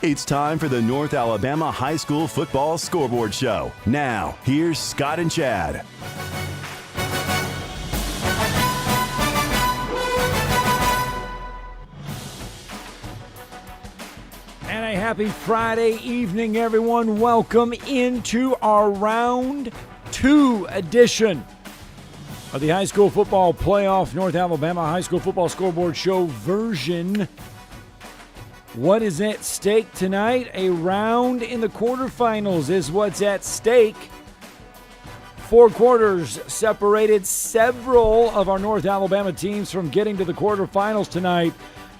It's time for the North Alabama High School Football Scoreboard Show. Now, here's Scott and Chad. And a happy Friday evening, everyone. Welcome into our Round 2 edition of the High School Football Playoff North Alabama High School Football Scoreboard Show version. What is at stake tonight? A round in the quarterfinals is what's at stake. 4 quarters separated several of our North Alabama teams from getting to the quarterfinals tonight.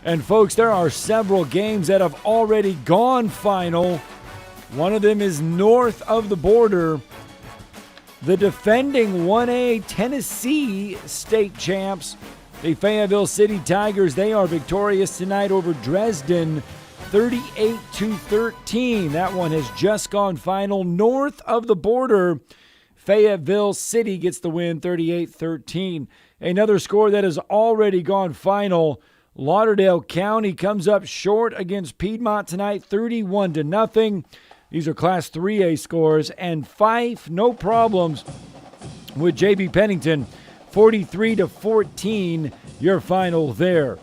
And folks, there are several games that have already gone final. One of them is north of the border. The defending 1A Tennessee state champs, the Fayetteville City Tigers, they are victorious tonight over Dresden, 38-13. That one has just gone final. North of the border, Fayetteville City gets the win, 38-13. Another score that has already gone final, Lauderdale County comes up short against Piedmont tonight, 31-0. These are Class 3A scores. And Fife, no problems with J.B. Pennington, 43-14, your final there.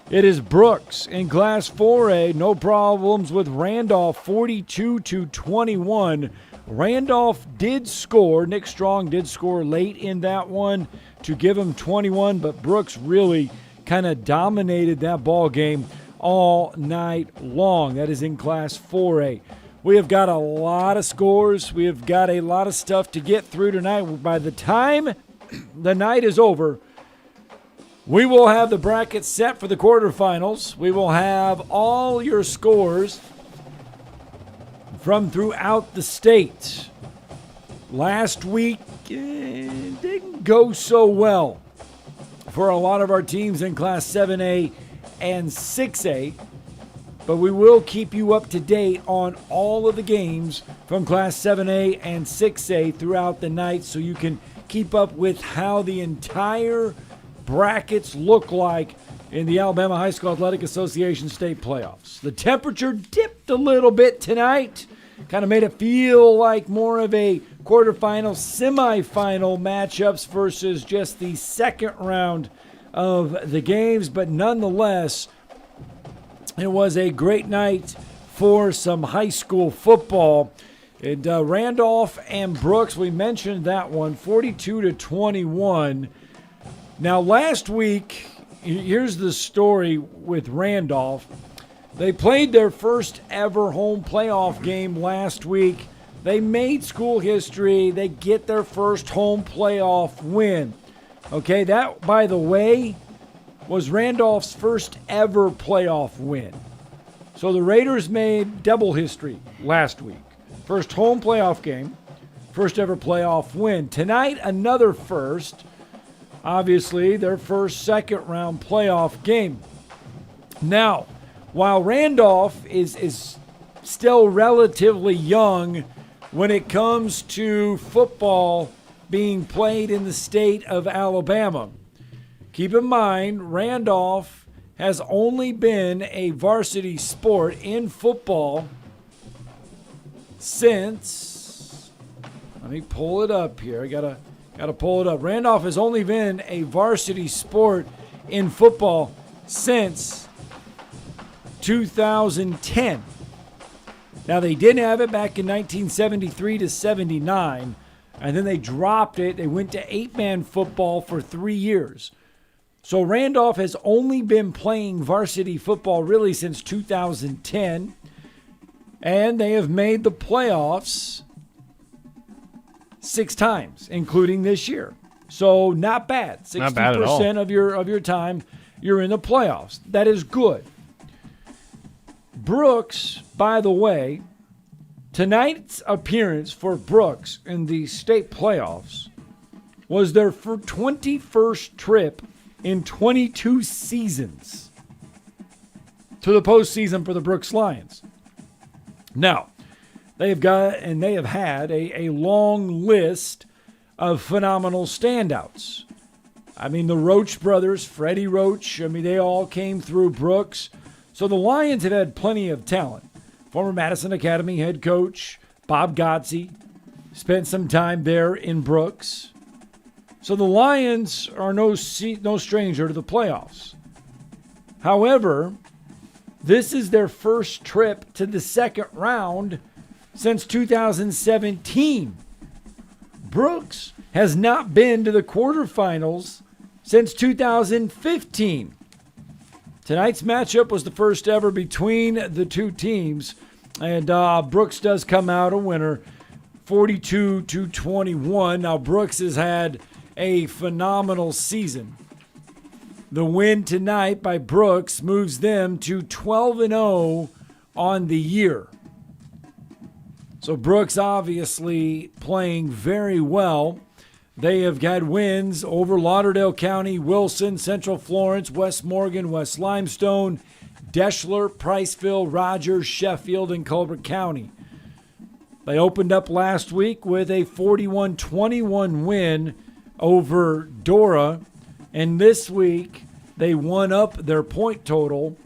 It is Brooks in Class 4A, no problems with Randolph, 42-21. Randolph did score. Nick Strong did score late in that one to give him 21, but Brooks really kind of dominated that ball game all night long. That is in Class 4A. We have got a lot of scores. We have got a lot of stuff to get through tonight. By the time the night is over, we will have the bracket set for the quarterfinals. We will have all your scores from throughout the state. Last week, it didn't go so well for a lot of our teams in Class 7A and 6A. But we will keep you up to date on all of the games from Class 7A and 6A throughout the night so you can keep up with how the entire brackets look like in the Alabama High School Athletic Association state playoffs. The temperature dipped a little bit tonight, kind of made it feel like more of a quarterfinal, semifinal matchups versus just the second round of the games, but nonetheless, it was a great night for some high school football. And Randolph and Brooks, we mentioned that one, 42-21. Now, last week, here's the story with Randolph. They played their first ever home playoff game last week. They made school history. They get their first home playoff win. Okay, that, by the way, was Randolph's first ever playoff win. So the Raiders made double history last week. First home playoff game, first ever playoff win. Tonight, another first. Obviously, their first second round playoff game. Now, while Randolph is still relatively young when it comes to football being played in the state of Alabama, keep in mind, Randolph has only been a varsity sport in football since, let me pull it up here. I gotta pull it up. Randolph has only been a varsity sport in football since 2010. Now, they did have it back in 1973 to 79, and then they dropped it. They went to 8-man football for 3 years. So Randolph has only been playing varsity football really since 2010, and they have made the playoffs 6 times, including this year. So not bad. 60% not bad at all. of your time you're in the playoffs. That is good. Brooks, by the way, tonight's appearance for Brooks in the state playoffs was their 21st trip in 22 seasons to the postseason for the Brooks Lions. Now, they have had a long list of phenomenal standouts. I mean, the Roach brothers, Freddie Roach, they all came through Brooks. So the Lions have had plenty of talent. former Madison Academy head coach Bob Gotze spent some time there in Brooks. So the Lions are no stranger to the playoffs. However, this is their first trip to the second round since 2017. Brooks has not been to the quarterfinals since 2015. Tonight's matchup was the first ever between the two teams, and Brooks does come out a winner, 42-21. Now, Brooks has had a phenomenal season. The win tonight by Brooks moves them to 12-0 on the year. So Brooks obviously playing very well. They have had wins over Lauderdale County, Wilson, Central Florence, West Morgan, West Limestone, Deschler, Priceville, Rogers, Sheffield, and Colbert County. They opened up last week with a 41-21 win over Dora, and this week they won up their point total,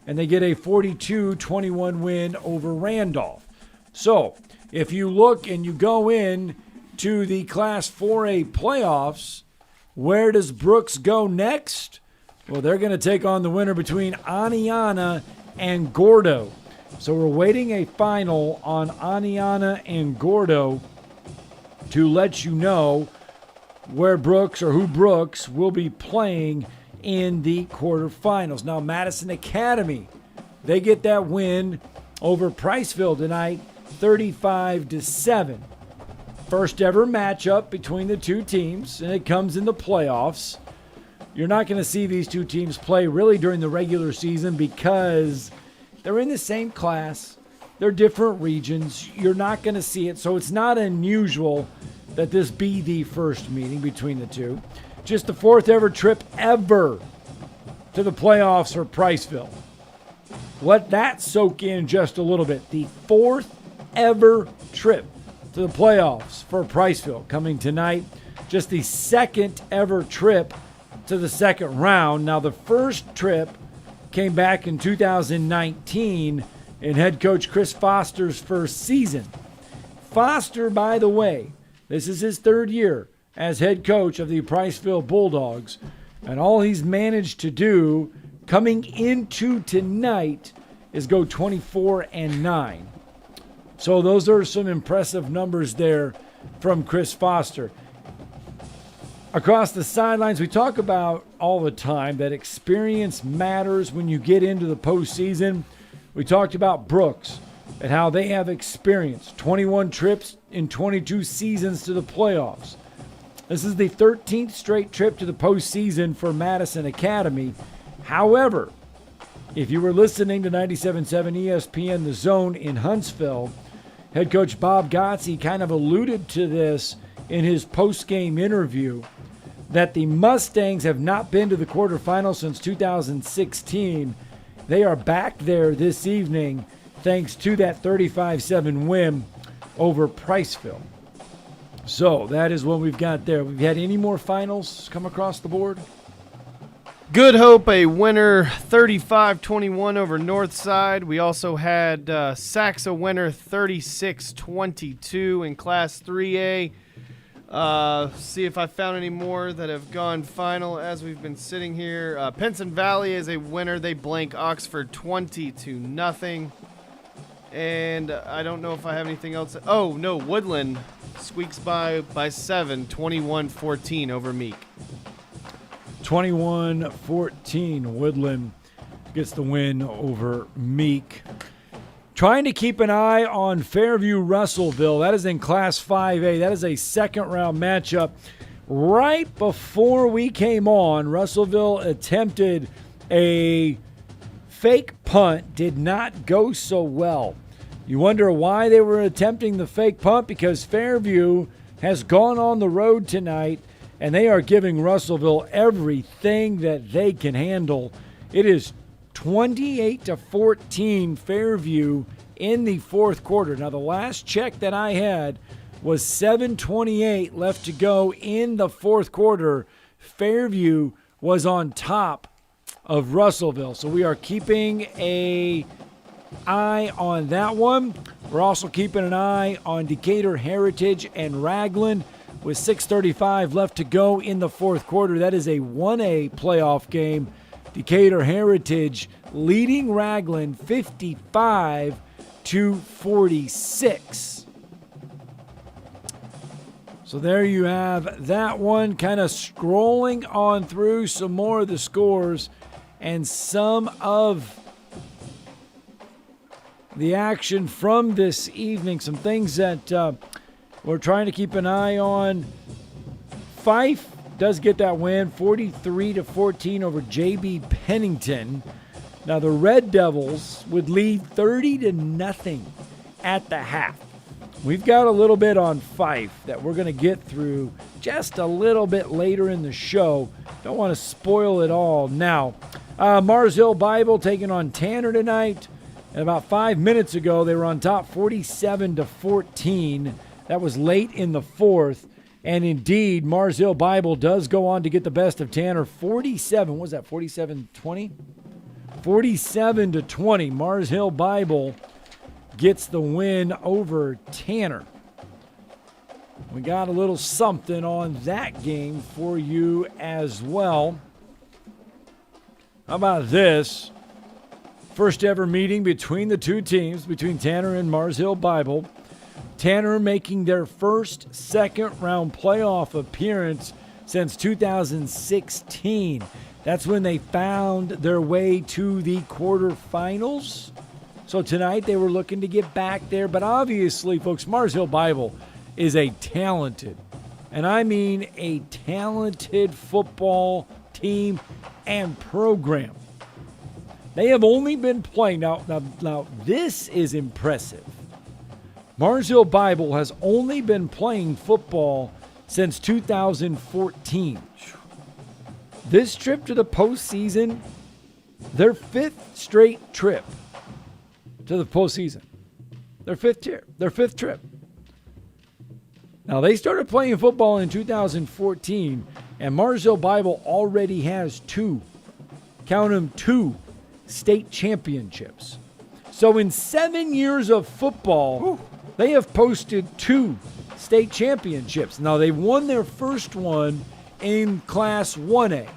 and they get a 42-21 win over Randolph. So if you look and you go in to the Class 4A playoffs, where does Brooks go next? Well, they're going to take on the winner between Aniana and Gordo. So we're waiting a final on Aniana and Gordo to let you know where Brooks or who Brooks will be playing in the quarterfinals. Now, Madison Academy, they get that win over Priceville tonight, 35-7. First ever matchup between the two teams, and it comes in the playoffs. You're not going to see these two teams play really during the regular season because they're in the same class. They're different regions. You're not going to see it, so it's not unusual that this be the first meeting between the two. Just the fourth ever trip ever to the playoffs for Priceville. Let that soak in just a little bit. The fourth ever trip to the playoffs for Priceville coming tonight. Just the second ever trip to the second round. Now, the first trip came back in 2019 in head coach Chris Foster's first season. Foster, by the way, this is his third year as head coach of the Priceville Bulldogs, and all he's managed to do coming into tonight is go 24-9. So those are some impressive numbers there from Chris Foster. Across the sidelines, we talk about all the time that experience matters when you get into the postseason. We talked about Brooks and how they have experience, 21 trips in 22 seasons to the playoffs. This is the 13th straight trip to the postseason for Madison Academy. However, if you were listening to 97.7 ESPN The Zone in Huntsville, head coach Bob Gotze kind of alluded to this in his post-game interview, that the Mustangs have not been to the quarterfinals since 2016. They are back there this evening thanks to that 35-7 win over Priceville. So that is what we've got there. We've had any more finals come across the board? Good Hope, a winner, 35-21 over Northside. We also had Saxa winner, 36-22 in Class 3A. See if I found any more that have gone final as we've been sitting here. Pinson Valley is a winner. They blank Oxford 20-0. And I don't know if I have anything else. Oh, no, Woodland squeaks by 7, 21-14 over Meek. 21-14, Woodland gets the win over Meek. Trying to keep an eye on Fairview Russellville. That is in Class 5A. That is a second-round matchup. Right before we came on, Russellville attempted a fake punt. Did not go so well. You wonder why they were attempting the fake punt? Because Fairview has gone on the road tonight, and they are giving Russellville everything that they can handle. It is 28-14 Fairview in the fourth quarter. Now, the last check that I had was 7:28 left to go in the fourth quarter. Fairview was on top of Russellville. So we are keeping a eye on that one. We're also keeping an eye on Decatur Heritage and Ragland with 6:35 left to go in the fourth quarter. That is a 1A playoff game. Decatur Heritage leading Ragland 55-46. So there you have that one, kind of scrolling on through some more of the scores and some of the action from this evening. Some things that we're trying to keep an eye on. Fife does get that win, 43-14 over JB Pennington. Now the Red Devils would lead 30-0 at the half. We've got a little bit on Fife that we're going to get through just a little bit later in the show. Don't want to spoil it all now. Mars Hill Bible taking on Tanner tonight. And about 5 minutes ago, they were on top 47-14. That was late in the fourth. And indeed, Mars Hill Bible does go on to get the best of Tanner. 47, what was that, 47-20? 47-20. Mars Hill Bible gets the win over Tanner. We got a little something on that game for you as well. How about this? First ever meeting between the two teams, between Tanner and Mars Hill Bible. Tanner making their first second-round playoff appearance since 2016. That's when they found their way to the quarterfinals. So tonight they were looking to get back there. But obviously, folks, Mars Hill Bible is a talented, and I mean a talented football team and program. They have only been playing, now this is impressive. Mars Hill Bible has only been playing football since 2014. This trip to the postseason, their fifth straight trip to the postseason. Their fifth trip. Now, they started playing football in 2014, and Mars Hill Bible already has two state championships. So in 7 years of football, they have posted 2 state championships. Now, they won their first one in Class 1A.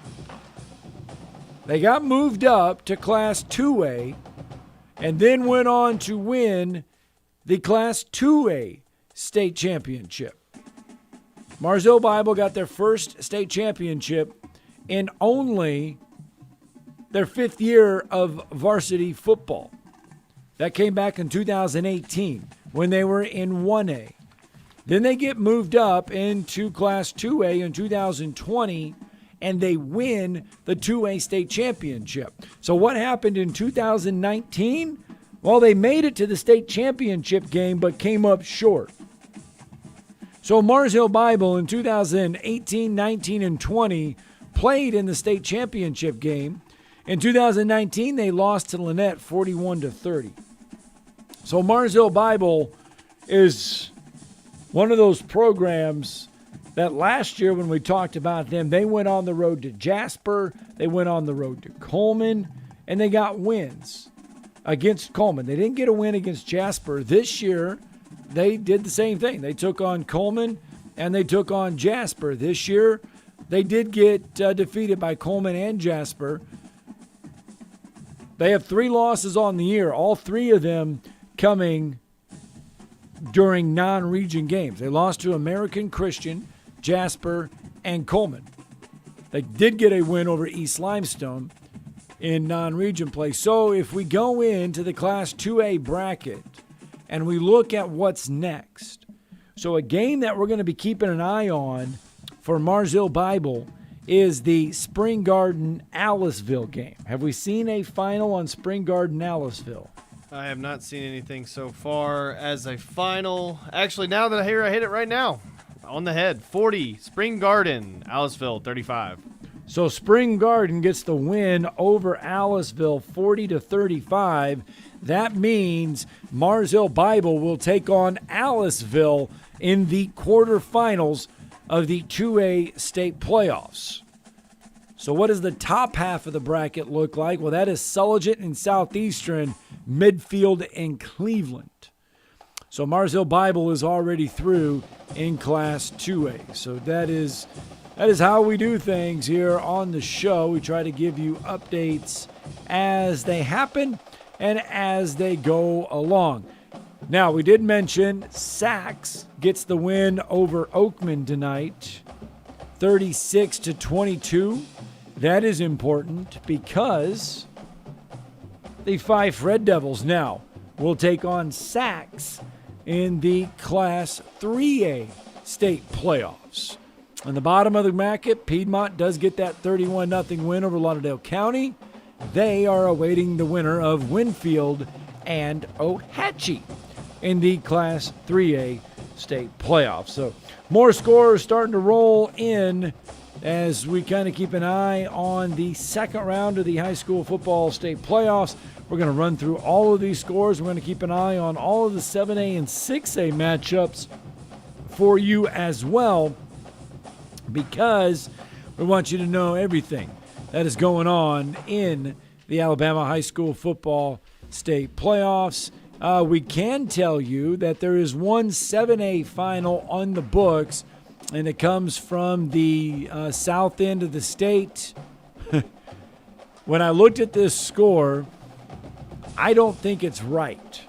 They got moved up to Class 2A and then went on to win the Class 2A state championship. Mars Hill Bible got their first state championship in only their 5th year of varsity football. That came back in 2018 when they were in 1A. Then they get moved up into Class 2A in 2020, and they win the 2A state championship. So what happened in 2019? Well, they made it to the state championship game but came up short. So Mars Hill Bible in 2018, 19, and 20 played in the state championship game. In 2019, they lost to Lynette 41-30. So Mars Hill Bible is one of those programs that last year when we talked about them, they went on the road to Jasper, they went on the road to Coleman, and they got wins against Coleman. They didn't get a win against Jasper. This year, they did the same thing. They took on Coleman and they took on Jasper. This year, they did get defeated by Coleman and Jasper. They have 3 losses on the year, all 3 of them coming during non-region games. They lost to American Christian, Jasper, and Coleman. They did get a win over East Limestone in non-region play. So if we go into the Class 2A bracket and we look at what's next, so a game that we're going to be keeping an eye on for Mars Hill Bible is the Spring Garden Aliceville game. Have we seen a final on Spring Garden Aliceville? I have not seen anything so far as a final. Actually, now that I hit it right now. On the head. 40. Spring Garden. Aliceville 35. So Spring Garden gets the win over Aliceville 40-35. That means Mars Hill Bible will take on Aliceville in the quarterfinals of the 2A state playoffs. So what does the top half of the bracket look like? Well, that is Sulligent and Southeastern Midfield, and Cleveland. So Mars Hill Bible is already through in Class 2A. So that is how we do things here on the show. We try to give you updates as they happen and as they go along. Now, we did mention Sachs gets the win over Oakman tonight, 36-22. That is important because the Fife Red Devils now will take on Sachs in the Class 3A state playoffs. On the bottom of the bracket, Piedmont does get that 31-0 win over Lauderdale County. They are awaiting the winner of Winfield and Ohatchee in the Class 3A state playoffs. So more scores starting to roll in as we kind of keep an eye on the second round of the high school football state playoffs. We're going to run through all of these scores. We're going to keep an eye on all of the 7A and 6A matchups for you as well, because we want you to know everything that is going on in the Alabama high school football state playoffs. We can tell you that there is one 7A final on the books, and it comes from the south end of the state. When I looked at this score, I don't think it's right.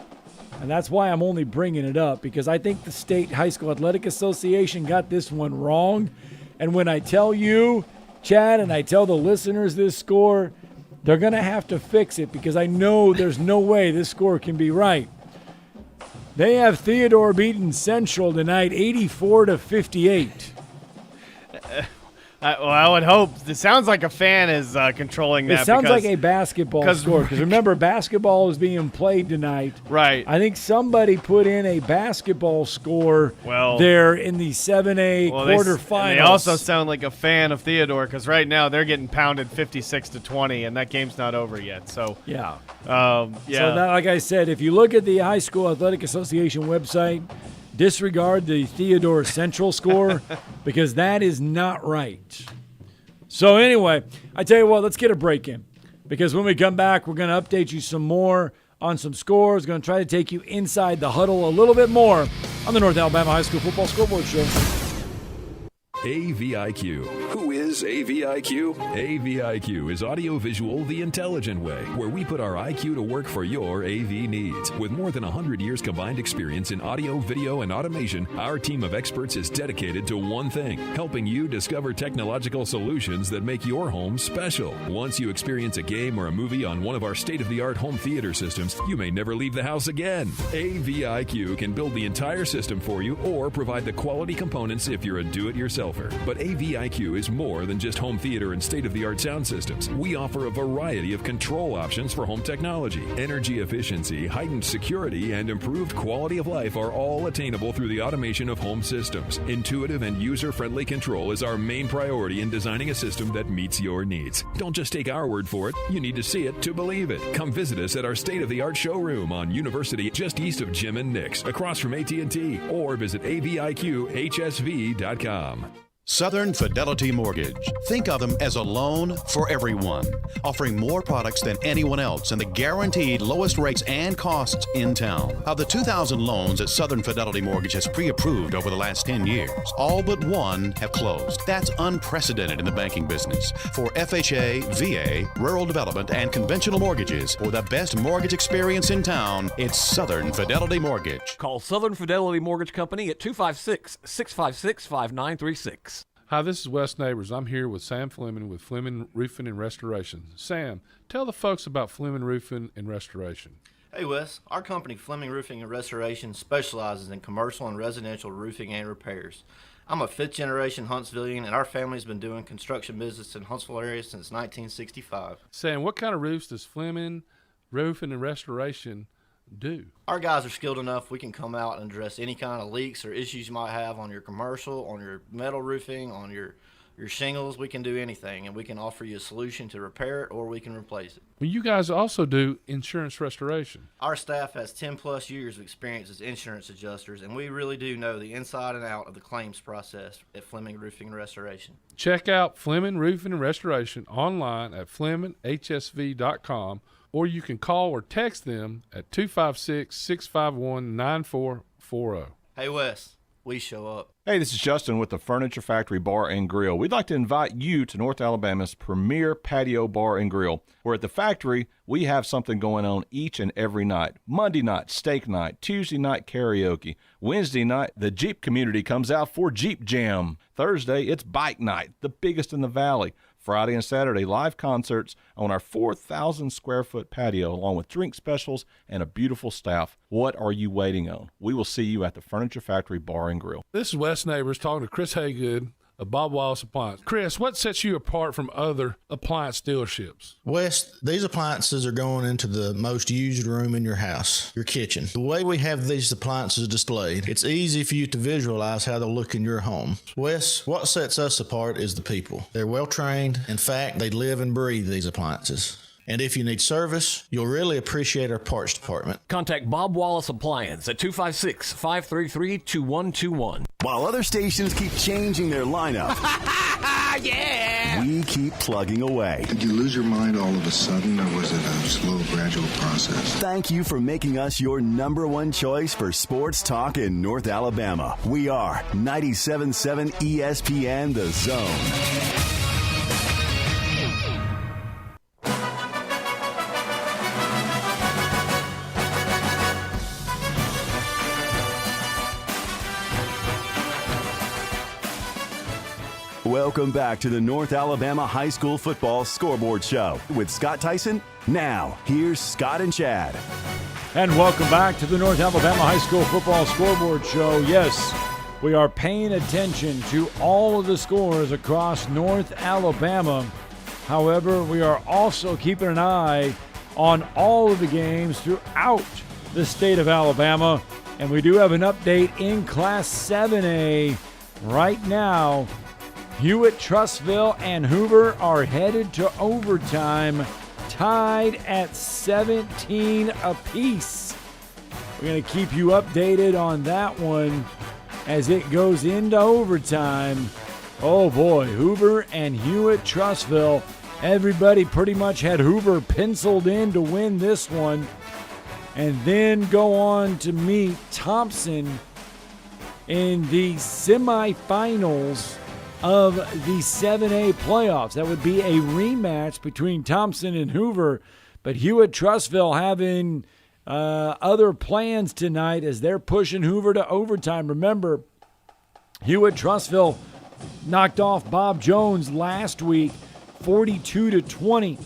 And that's why I'm only bringing it up, because I think the State High School Athletic Association got this one wrong. And when I tell you, Chad, and I tell the listeners this score, they're going to have to fix it, because I know there's no way this score can be right. They have Theodore beating Central tonight, 84-58. I would hope. It sounds like a fan is controlling that. It sounds like a basketball score, because remember, basketball is being played tonight. Right. I think somebody put in a basketball score there in the 7A quarterfinals. They also sound like a fan of Theodore, because right now they're getting pounded 56-20, and that game's not over yet. So yeah. So that, like I said, if you look at the High School Athletic Association website, disregard the Theodore Central score, because that is not right. So anyway, I tell you what, let's get a break in, because when we come back, we're going to update you some more on some scores. Going to try to take you inside the huddle a little bit more on the North Alabama High School Football Scoreboard Show. AVIQ. Who is AVIQ? AVIQ is audiovisual the intelligent way, where we put our IQ to work for your AV needs. With more than 100 years combined experience in audio, video, and automation, our team of experts is dedicated to one thing: helping you discover technological solutions that make your home special. Once you experience a game or a movie on one of our state-of-the-art home theater systems, you may never leave the house again. AVIQ can build the entire system for you or provide the quality components if you're a do-it-yourselfer. But AVIQ is more than just home theater and state-of-the-art sound systems. We offer a variety of control options for home technology. Energy efficiency, heightened security, and improved quality of life are all attainable through the automation of home systems. Intuitive and user-friendly control is our main priority in designing a system that meets your needs. Don't just take our word for it. You need to see it to believe it. Come visit us at our state-of-the-art showroom on University, just east of Jim and Nick's, across from AT&T, or visit aviqhsv.com. Southern Fidelity Mortgage. Think of them as a loan for everyone, offering more products than anyone else and the guaranteed lowest rates and costs in town. Of the 2,000 loans that Southern Fidelity Mortgage has pre-approved over the last 10 years, all but one have closed. That's unprecedented in the banking business. For FHA, VA, rural development, and conventional mortgages, for the best mortgage experience in town, it's Southern Fidelity Mortgage. Call Southern Fidelity Mortgage Company at 256-656-5936. Hi, this is Wes Neighbors. I'm here with Sam Fleming with Fleming Roofing and Restoration. Sam, tell the folks about Fleming Roofing and Restoration. Hey Wes, our company Fleming Roofing and Restoration specializes in commercial and residential roofing and repairs. I'm a fifth generation Huntsvillian, and our family's been doing construction business in Huntsville area since 1965. Sam, what kind of roofs does Fleming Roofing and Restoration do? Our guys are skilled enough. We can come out and address any kind of leaks or issues you might have on your commercial, on your metal roofing, on your shingles. We can do anything, and we can offer you a solution to repair it, or we can replace it. Well, you guys also do insurance restoration. Our staff has 10 plus years of experience as insurance adjusters, and we really do know the inside and out of the claims process at Fleming Roofing and Restoration. Check out Fleming Roofing and Restoration online at FlemingHSV.com or you can call or text them at 256-651-9440. Hey, Wes, we show up. Hey, this is Justin with the Furniture Factory Bar and Grill. We'd like to invite you to North Alabama's premier patio bar and grill, where at the factory, we have something going on each and every night. Monday night, steak night. Tuesday night, karaoke. Wednesday night, the Jeep community comes out for Jeep Jam. Thursday, it's bike night, the biggest in the valley. Friday and Saturday, live concerts on our 4,000-square-foot patio, along with drink specials and a beautiful staff. What are you waiting on? We will see you at the Furniture Factory Bar and Grill. This is Wes Neighbors talking to Chris Haygood of Bob Wallace Appliance. Chris, what sets you apart from other appliance dealerships? Wes, these appliances are going into the most used room in your house, your kitchen. The way we have these appliances displayed, it's easy for you to visualize how they'll look in your home. Wes, what sets us apart is the people. They're well trained. In fact, they live and breathe these appliances. And if you need service, you'll really appreciate our parts department. Contact Bob Wallace Appliance at 256-533-2121. While other stations keep changing their lineup, Yeah! we keep plugging away. Did you lose your mind all of a sudden, or was it a slow, gradual process? Thank you for making us your number one choice for sports talk in North Alabama. We are 97.7 ESPN The Zone. Welcome back to the North Alabama High School Football Scoreboard Show with Scott Tyson. Now, here's Scott and Chad. And welcome back to the North Alabama High School Football Scoreboard Show. Yes, we are paying attention to all of the scores across North Alabama. However, we are also keeping an eye on all of the games throughout the state of Alabama. And we do have an update in Class 7A right now. Hewitt, Trussville, and Hoover are headed to overtime, tied at 17 apiece. We're going to keep you updated on that one as it goes into overtime. Oh boy, Hoover and Hewitt, Trussville. Everybody pretty much had Hoover penciled in to win this one, and then go on to meet Thompson in the semifinals of the 7A playoffs. That would be a rematch between Thompson and Hoover, but Hewitt Trussville having other plans tonight as they're pushing Hoover to overtime. Remember, Hewitt Trussville knocked off Bob Jones last week 42-20.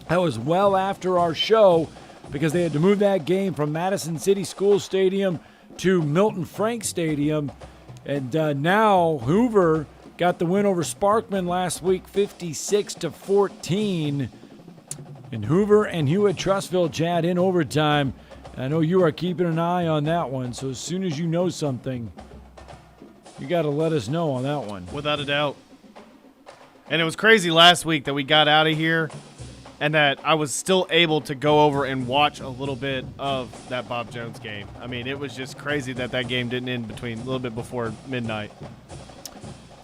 That was well after our show because they had to move that game from Madison City School Stadium to Milton Frank Stadium. And now Hoover got the win over Sparkman last week, 56-14. And Hoover and Hewitt Trussville, Chad, in overtime. I know you are keeping an eye on that one, so as soon as you know something, you got to let us know on that one. Without a doubt. And it was crazy last week that we got out of here and that I was still able to go over and watch a little bit of that Bob Jones game. I mean, it was just crazy that game didn't end between a little bit before midnight.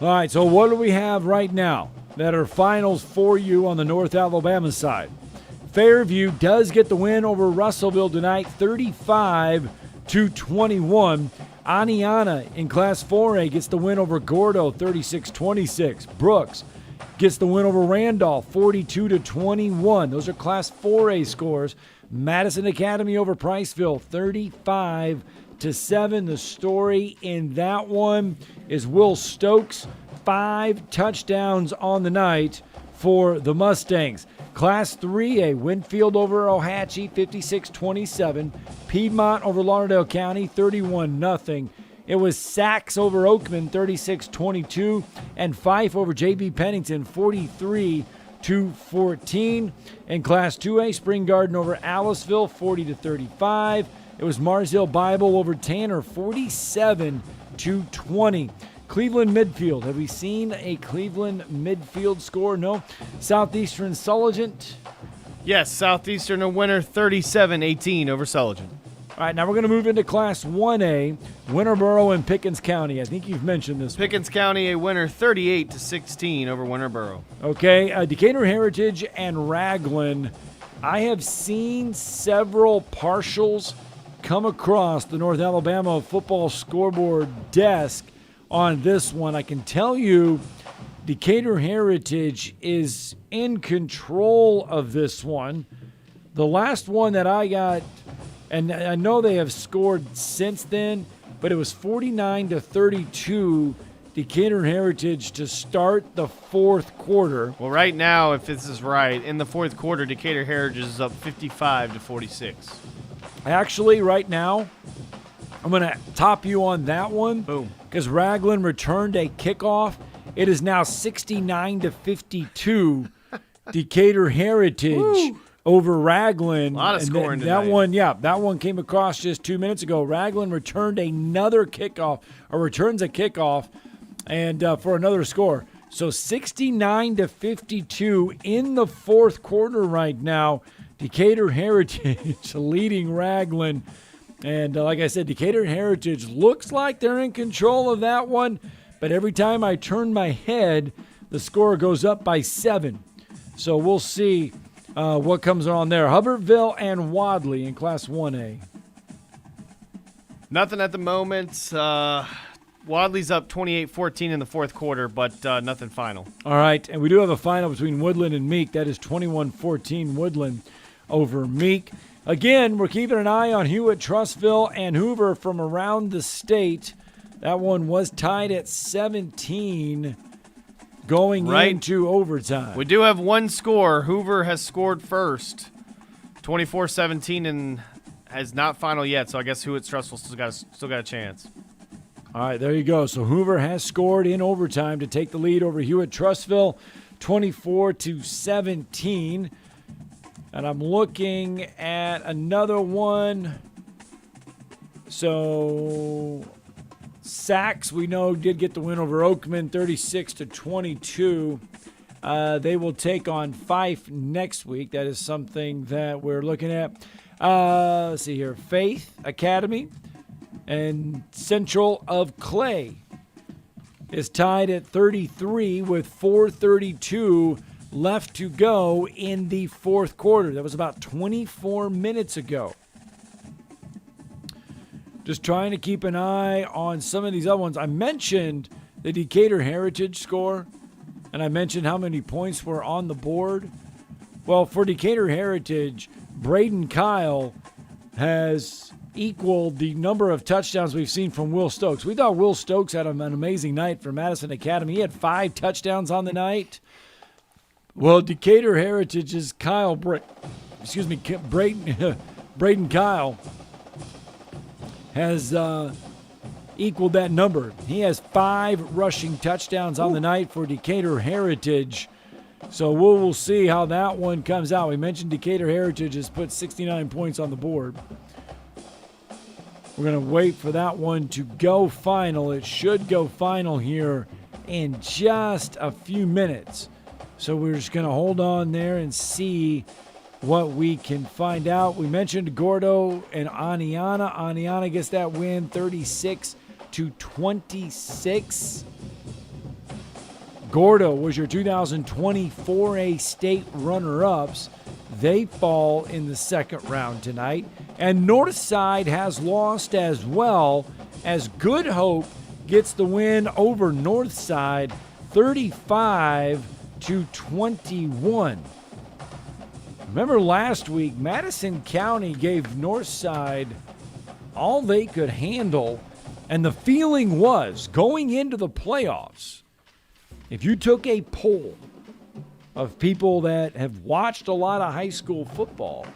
All right, so what do we have right now that are finals for you on the North Alabama side? Fairview does get the win over Russellville tonight, 35-21. Aniana in Class 4A gets the win over Gordo, 36-26. Brooks gets the win over Randolph, 42-21. Those are Class 4A scores. Madison Academy over Priceville, 35-7. The story in that one is Will Stokes, 5 touchdowns on the night for the Mustangs. Class 3A, Winfield over Ohatchee, 56-27. Piedmont over Lauderdale County, 31-0. It was Sachs over Oakman, 36-22. And Fife over J.B. Pennington, 43-14. In Class 2A, Spring Garden over Aliceville, 40-35. It was Mars Hill Bible over Tanner, 47-20. Cleveland midfield. Have we seen a Cleveland midfield score? No. Southeastern Sulligent. Yes, Southeastern a winner, 37-18 over Sulligent. All right, now we're going to move into Class 1A, Winterboro and Pickens County. I think you've mentioned this. Pickens County a winner, 38-16 over Winterboro. Okay, Decatur Heritage and Raglan. I have seen several partials come across the North Alabama football scoreboard desk on this one. I can tell you Decatur Heritage is in control of this one. The last one that I got, and I know they have scored since then, but it was 49-32 Decatur Heritage to start the fourth quarter. Well, right now, if this is right, in the fourth quarter, Decatur Heritage is up 55-46. Actually, right now, I'm going to top you on that one. Boom. Because Raglan returned a kickoff. It is now 69-52 Decatur Heritage over Raglan. A lot of scoring that tonight. one, that one came across just 2 minutes ago. Raglan returned another kickoff, or returns a kickoff, and for another score. So 69-52 in the fourth quarter right now. Decatur Heritage leading Raglan. And like I said, Decatur Heritage looks like they're in control of that one. But every time I turn my head, the score goes up by 7. So we'll see what comes on there. Hubbardsville and Wadley in Class 1A. Nothing at the moment. Wadley's up 28-14 in the fourth quarter, but nothing final. All right, and we do have a final between Woodland and Meek. That is 21-14 Woodland over Meek. Again, we're keeping an eye on Hewitt, Trussville, and Hoover from around the state. That one was tied at 17 going into overtime. We do have one score. Hoover has scored first, 24-17, and has not final yet, so I guess Hewitt, Trussville still got a chance. All right, there you go. So Hoover has scored in overtime to take the lead over Hewitt Trussville, 24-17. And I'm looking at another one. So Sachs, we know, did get the win over Oakman, 36-22. They will take on Fife next week. That is something that we're looking at. Let's see here. Faith Academy and Central of Clay is tied at 33 with 4:32 left to go in the fourth quarter. That was about 24 minutes ago. Just trying to keep an eye on some of these other ones. I mentioned the Decatur Heritage score, and I mentioned how many points were on the board. Well, for Decatur Heritage, Braden Kyle has equaled the number of touchdowns we've seen from Will Stokes. We thought Will Stokes had an amazing night for Madison Academy. He had 5 touchdowns on the night. Well, Decatur Heritage's Braden Kyle has equaled that number. He has 5 rushing touchdowns on the night for Decatur Heritage. So we'll see how that one comes out. We mentioned Decatur Heritage has put 69 points on the board. We're going to wait for that one to go final. It should go final here in just a few minutes. So we're just going to hold on there and see what we can find out. We mentioned Gordo and Aniana. Aniana gets that win 36-26. Gordo was your 2020 4A state runner-ups. They fall in the second round tonight. And Northside has lost as well, as Good Hope gets the win over Northside 35-21. Remember last week, Madison County gave Northside all they could handle, and the feeling was, going into the playoffs, if you took a poll of people that have watched a lot of high school football,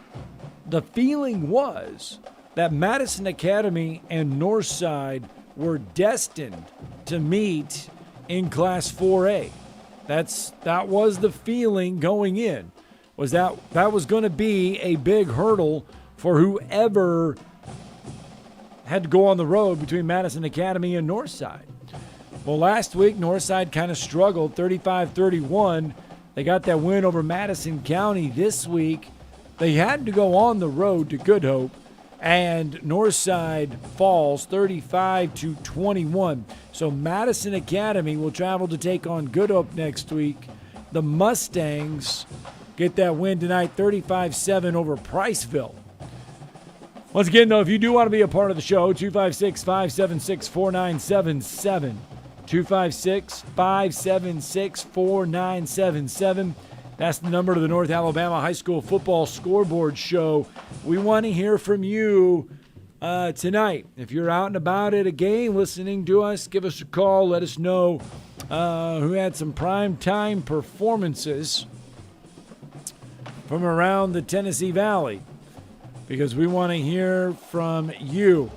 the feeling was that Madison Academy and Northside were destined to meet in Class 4A. That was the feeling going in, was that was going to be a big hurdle for whoever had to go on the road between Madison Academy and Northside. Well, last week, Northside kind of struggled, 35-31. They got that win over Madison County. This week, they had to go on the road to Good Hope, and Northside falls 35-21. So Madison Academy will travel to take on Good Hope next week. The Mustangs get that win tonight, 35-7 over Priceville. Once again, though, if you do want to be a part of the show, 256-576-4977. 256-576-4977. That's the number to the North Alabama High School Football Scoreboard Show. We want to hear from you tonight. If you're out and about at a game listening to us, give us a call. Let us know who had some primetime performances from around the Tennessee Valley, because we want to hear from you.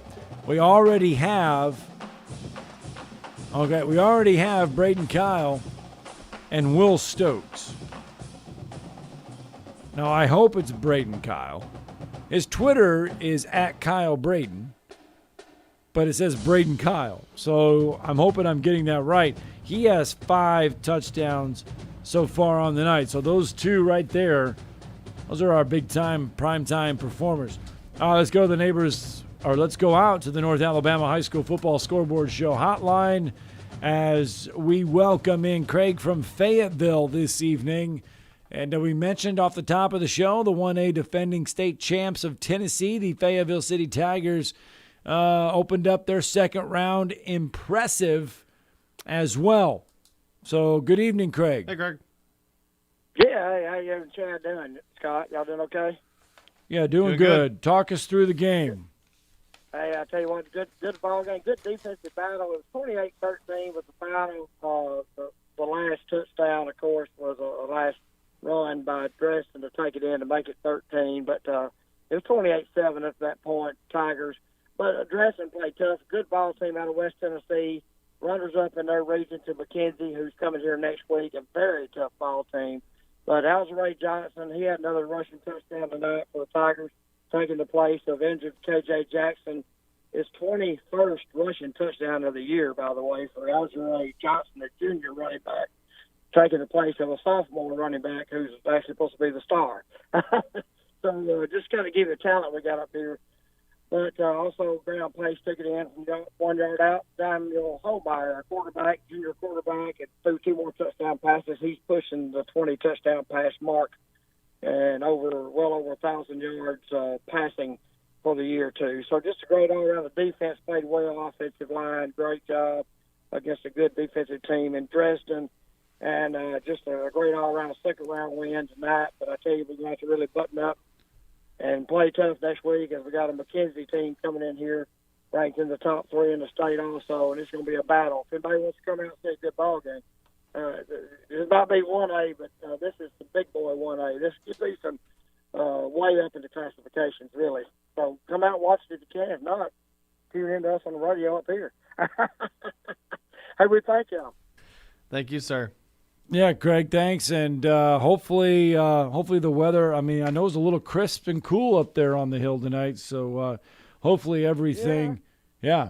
We already have Braden Kyle and Will Stokes. Now, I hope it's Braden Kyle. His Twitter is @KyleBraden, but it says Braden Kyle. So I'm hoping I'm getting that right. He has 5 touchdowns so far on the night. So those two right there, those are our big-time, prime-time performers. Let's go to the neighbors, or let's go out to the North Alabama High School Football Scoreboard Show hotline as we welcome in Craig from Fayetteville this evening. And we mentioned off the top of the show, the 1A defending state champs of Tennessee, the Fayetteville City Tigers, opened up their second round impressive as well. So good evening, Craig. Hey, Greg. Yeah, hey, how you and Chad doing, Scott? Y'all doing okay? Yeah, doing good. Talk us through the game. Hey, I tell you what, good ball game, good defensive battle. It was 28-13 with the final. The last touchdown, of course, was a last run by Dresden to take it in to make it 13. But it was 28-7 at that point, Tigers. But Dresden played tough. Good ball team out of West Tennessee. Runners up in their region to McKenzie, who's coming here next week. A very tough ball team. But Ray Johnson, he had another rushing touchdown tonight for the Tigers, taking the place of injured K.J. Jackson. His 21st rushing touchdown of the year, by the way, for Ray Johnson, the junior running back, taking the place of a sophomore running back who's actually supposed to be the star. So just kind of give you the talent we got up here. But also, Brown Place took it in from 1 yard out. Samuel Holmeyer, our quarterback, junior quarterback, and threw 2 more touchdown passes. He's pushing the 20 touchdown pass mark and well over 1,000 yards passing for the year, too. So just a great all-around. The defense played well, offensive line, great job against a good defensive team in Dresden. And just a great all-around second-round win tonight. But I tell you, we're going to have to really button up and play tough next week, as we got a McKenzie team coming in here ranked in the top 3 in the state also, and it's going to be a battle. If anybody wants to come out and see a good ball game, it might be 1A, but this is the big boy 1A. This could be some way up in the classifications, really. So come out and watch it if you can. If not, tune in to us on the radio up here. Hey, we thank y'all. Thank you, sir. Yeah, Craig, thanks. And hopefully the weather, I mean, I know it's a little crisp and cool up there on the hill tonight, so hopefully everything, yeah.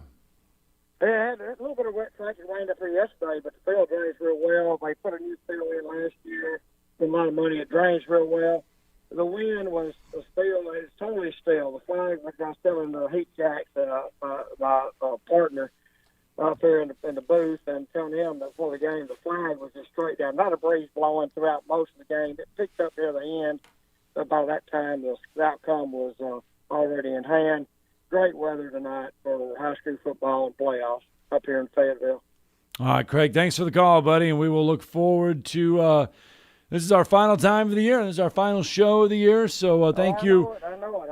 Yeah, a little bit of wet track. It rained up here yesterday, but the field drains real well. They put a new field in last year. Spent a lot of money. It drains real well. The wind was still, it's totally still. The flag, like I was telling the Heat Jacks, my partner, up there in the booth, and telling him that before the game, the flag was just straight down. Not a breeze blowing throughout most of the game. It picked up near the end, but by that time, the outcome was already in hand. Great weather tonight for high school football and playoffs up here in Fayetteville. All right, Craig, thanks for the call, buddy, and we will look forward to this is our final time of the year, and this is our final show of the year, so thank you. I know it.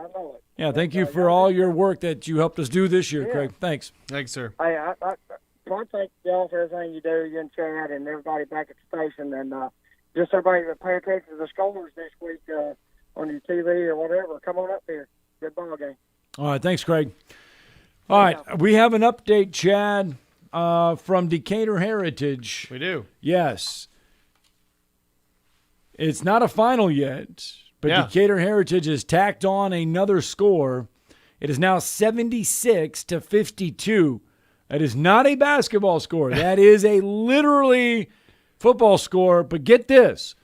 Yeah, thank you for all your work that you helped us do this year, Craig. Thanks. Thanks, sir. Hey, I thank y'all for everything you do, you and Chad and everybody back at the station, and just everybody that pay attention to the scores next week on your TV or whatever. Come on up here. Good ball game. All right, thanks, Craig. All right, we have an update, Chad, from Decatur Heritage. We do. Yes. It's not a final yet, but Decatur Heritage has tacked on another score. It is now 76-52. That is not a basketball score. That is a literally football score. But get this.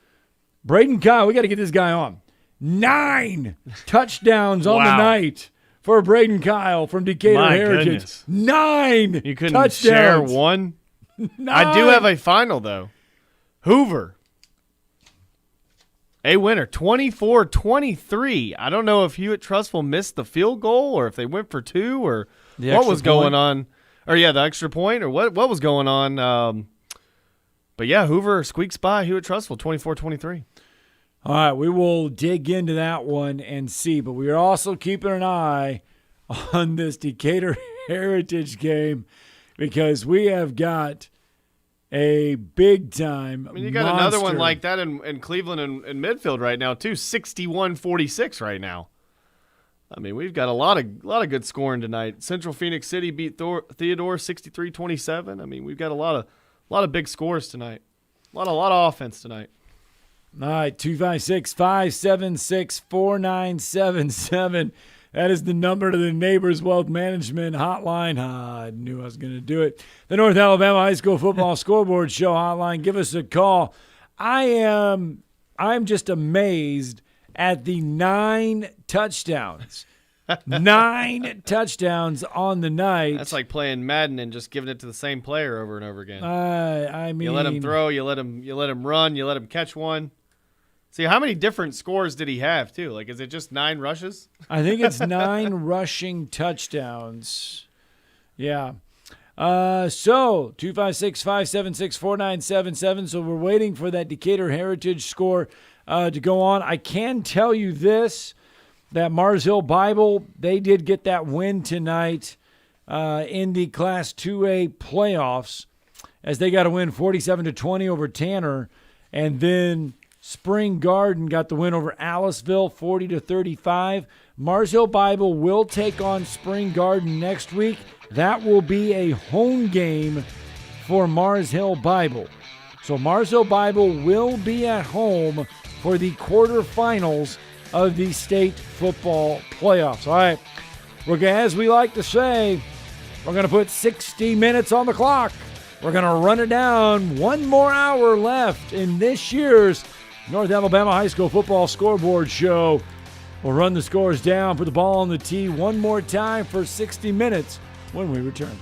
Braden Kyle, we got to get this guy on. 9 touchdowns on the night for Braden Kyle from Decatur Heritage. Goodness. 9 You couldn't touchdowns. share one? 9. I do have a final, though. Hoover. A winner, 24-23. I don't know if Hewitt-Trussville missed the field goal or if they went for two or what was going on. Or, the extra point or what was going on. But, Hoover squeaks by Hewitt-Trussville, 24-23. All right, we will dig into that one and see. But we are also keeping an eye on this Decatur Heritage game because we have got a big-time you got another one like that in Cleveland and midfield right now, too, 61-46 right now. We've got a lot of good scoring tonight. Central Phoenix City beat Theodore 63-27. We've got a lot of big scores tonight. A lot of offense tonight. All right, 256-576-4977. That is the number to the Neighbors Wealth Management hotline. I knew I was going to do it. The North Alabama High School Football Scoreboard Show hotline. Give us a call. I'm just amazed at the 9 touchdowns. 9 touchdowns on the night. That's like playing Madden and just giving it to the same player over and over again. You let him throw, you let him run, you let him catch one. See, how many different scores did he have, too? Like, is it just 9 rushes? I think it's 9 rushing touchdowns. Yeah. So, 256-576-4977. So, we're waiting for that Decatur Heritage score to go on. I can tell you this, that Mars Hill Bible, they did get that win tonight in the Class 2A playoffs as they got a win 47-20 over Tanner. And then Spring Garden got the win over Aliceville 40-35. Mars Hill Bible will take on Spring Garden next week. That will be a home game for Mars Hill Bible. So Mars Hill Bible will be at home for the quarterfinals of the state football playoffs. All right, as we like to say, we're going to put 60 minutes on the clock. We're going to run it down. 1 more hour left in this year's North Alabama High School Football Scoreboard Show. We'll run the scores down, put the ball on the tee one more time for 60 minutes when we return.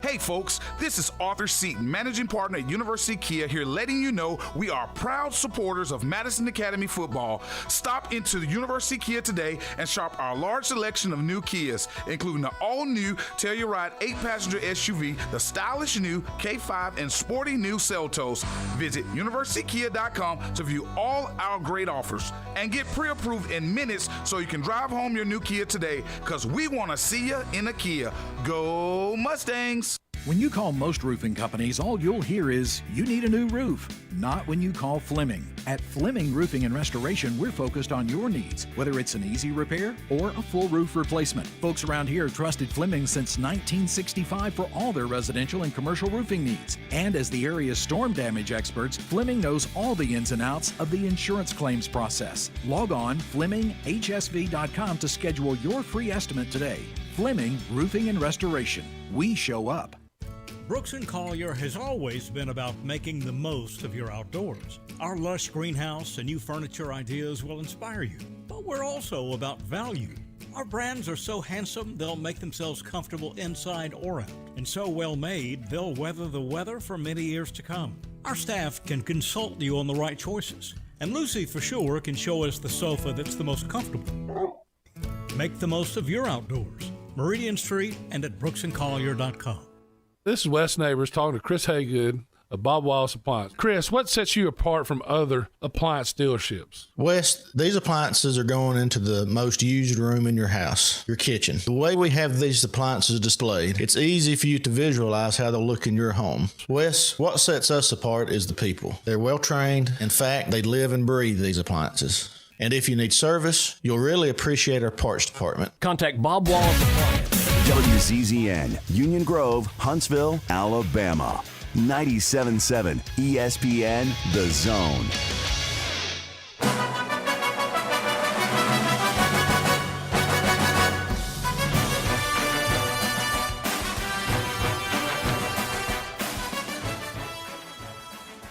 Hey folks, this is Arthur Seaton, Managing Partner at University Kia, here letting you know we are proud supporters of Madison Academy football. Stop into the University Kia today and shop our large selection of new Kias, including the all-new Telluride 8-passenger SUV, the stylish new K5, and sporty new Seltos. Visit universitykia.com to view all our great offers and get pre-approved in minutes so you can drive home your new Kia today, because we want to see you in a Kia. Go Mustangs! When you call most roofing companies, all you'll hear is, you need a new roof. Not when you call Fleming. At Fleming Roofing and Restoration, we're focused on your needs, whether it's an easy repair or a full roof replacement. Folks around here have trusted Fleming since 1965 for all their residential and commercial roofing needs. And as the area's storm damage experts, Fleming knows all the ins and outs of the insurance claims process. Log on FlemingHSV.com to schedule your free estimate today. Fleming Roofing and Restoration. We show up. Brooks & Collier has always been about making the most of your outdoors. Our lush greenhouse and new furniture ideas will inspire you, but we're also about value. Our brands are so handsome, they'll make themselves comfortable inside or out, and so well made, they'll weather the weather for many years to come. Our staff can consult you on the right choices, and Lucy for sure can show us the sofa that's the most comfortable. Make the most of your outdoors. Meridian Street and at brooksandcollier.com. This is Wes Neighbors talking to Chris Haygood of Bob Wallace Appliance. Chris, what sets you apart from other appliance dealerships? Wes, these appliances are going into the most used room in your house, your kitchen. The way we have these appliances displayed, it's easy for you to visualize how they'll look in your home. Wes, what sets us apart is the people. They're well trained. In fact, they live and breathe these appliances. And if you need service, you'll really appreciate our parts department. Contact Bob Wallace Appliance. WZZN, Union Grove, Huntsville, Alabama. 97.7 ESPN, The Zone.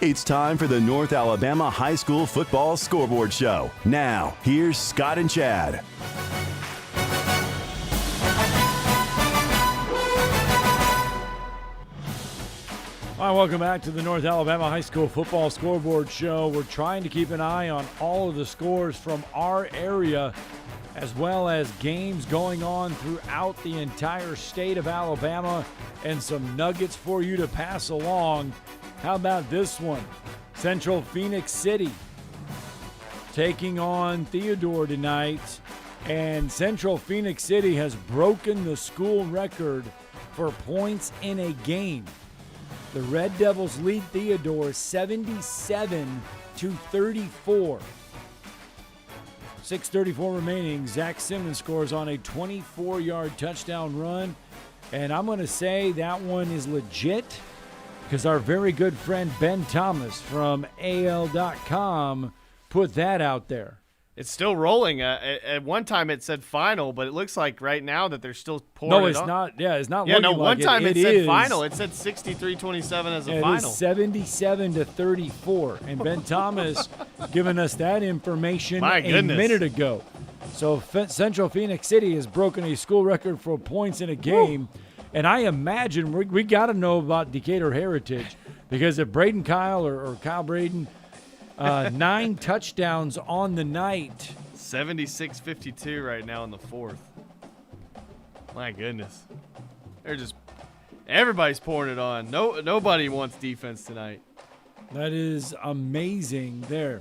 It's time for the North Alabama High School Football Scoreboard Show. Now, here's Scott and Chad. Hi, welcome back to the North Alabama High School Football Scoreboard Show. We're trying to keep an eye on all of the scores from our area, as well as games going on throughout the entire state of Alabama, and some nuggets for you to pass along. How about this one? Central Phoenix City taking on Theodore tonight, and Central Phoenix City has broken the school record for points in a game. The Red Devils lead Theodore 77-34. 6:34 remaining. Zach Simmons scores on a 24-yard touchdown run. And I'm going to say that one is legit because our very good friend Ben Thomas from AL.com put that out there. It's still rolling. At one time it said final, but it looks like right now that they're still pouring No, it it's on. not. Yeah, it's not Yeah, looking no, like one time it said is. final. It said 63-27 as a final. It is 77-34. And Ben Thomas giving us that information My a goodness. minute ago. So Central Phoenix City has broken a school record for points in a game. Woo. And I imagine we got to know about Decatur Heritage, because if Braden Kyle or Kyle Braden, 9 touchdowns on the night. 76-52 right now in the fourth. My goodness. Everybody's pouring it on. Nobody wants defense tonight. That is amazing there.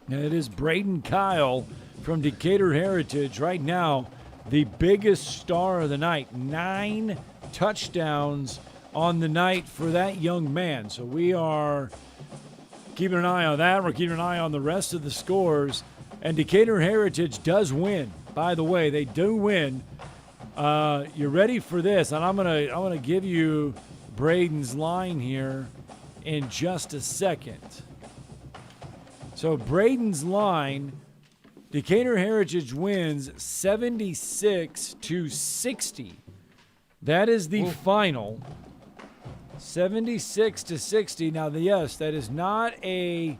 And it is Braden Kyle from Decatur Heritage right now, the biggest star of the night. 9 touchdowns on the night for that young man. So we are keeping an eye on that. We're keeping an eye on the rest of the scores. And Decatur Heritage does win. By the way, they do win. You ready for this? And I'm gonna give you Braden's line here in just a second. So Braden's line, Decatur Heritage wins 76-60. That is the final. 76-60. Now, yes, that is not a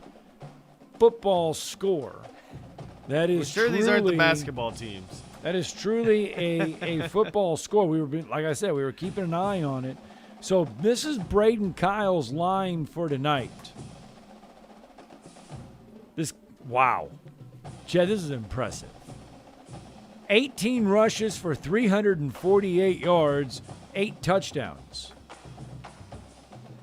football score. That is These aren't the basketball teams. That is truly a football score. Like I said, we were keeping an eye on it. So this is Braden Kyle's line for tonight. Wow. Chad, this is impressive. 18 rushes for 348 yards, 8 touchdowns.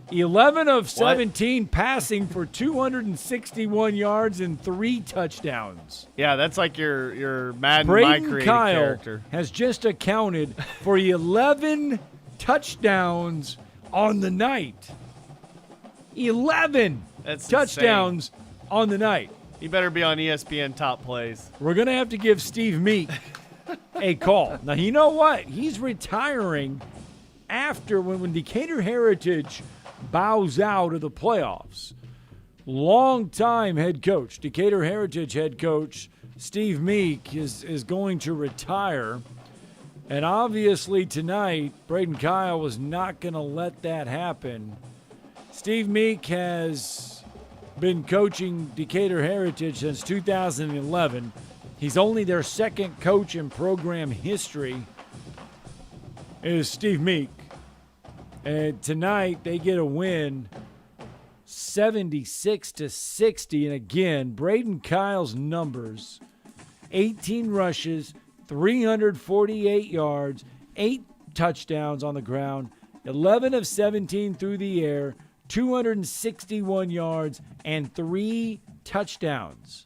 11 of 17 passing for 261 yards and 3 touchdowns. Yeah, that's like your Madden Braden My Created Kyle character. has just accounted for 11 touchdowns on the night. 11 touchdowns on the night. He better be on ESPN Top Plays. We're going to have to give Steve Meek a call. Now, you know what? He's retiring after when Decatur Heritage bows out of the playoffs. Longtime head coach, Decatur Heritage head coach Steve Meek is going to retire. And obviously tonight, Braden Kyle was not going to let that happen. Steve Meek has been coaching Decatur Heritage since 2011. He's only their second coach in program history is Steve Meek. And tonight they get a win 76-60. And again, Braden Kyle's numbers, 18 rushes, 348 yards, 8 touchdowns on the ground, 11 of 17 through the air, 261 yards, and 3 touchdowns.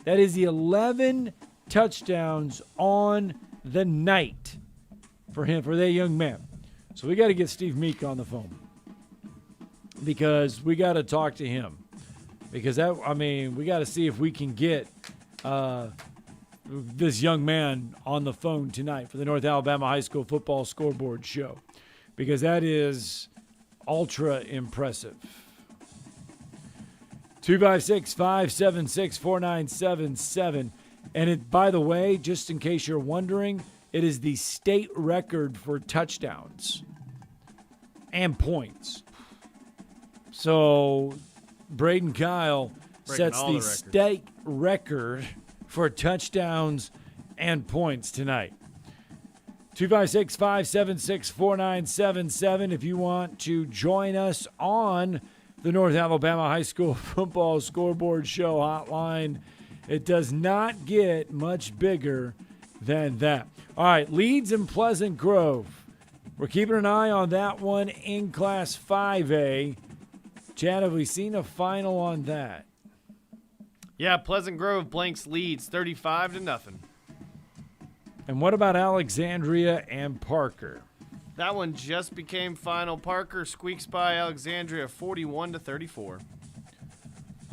That is 11 touchdowns on the night for him, for that young man. So we got to get Steve Meek on the phone because we got to talk to him. Because we got to see if we can get this young man on the phone tonight for the North Alabama High School Football Scoreboard Show, because that is ultra impressive. 256-576-4977. And it, by the way, just in case you're wondering, it is the state record for touchdowns and points. So Braden Kyle Breaking sets all the the records. state record for touchdowns and points tonight. 256-576-4977 if you want to join us on the North Alabama High School Football Scoreboard Show hotline. It does not get much bigger than that. All right, Leeds and Pleasant Grove. We're keeping an eye on that one in Class 5A. Chad, have we seen a final on that? Yeah, Pleasant Grove blanks Leeds 35-0. And what about Alexandria and Parker? That one just became final. Parker squeaks by Alexandria 41-34.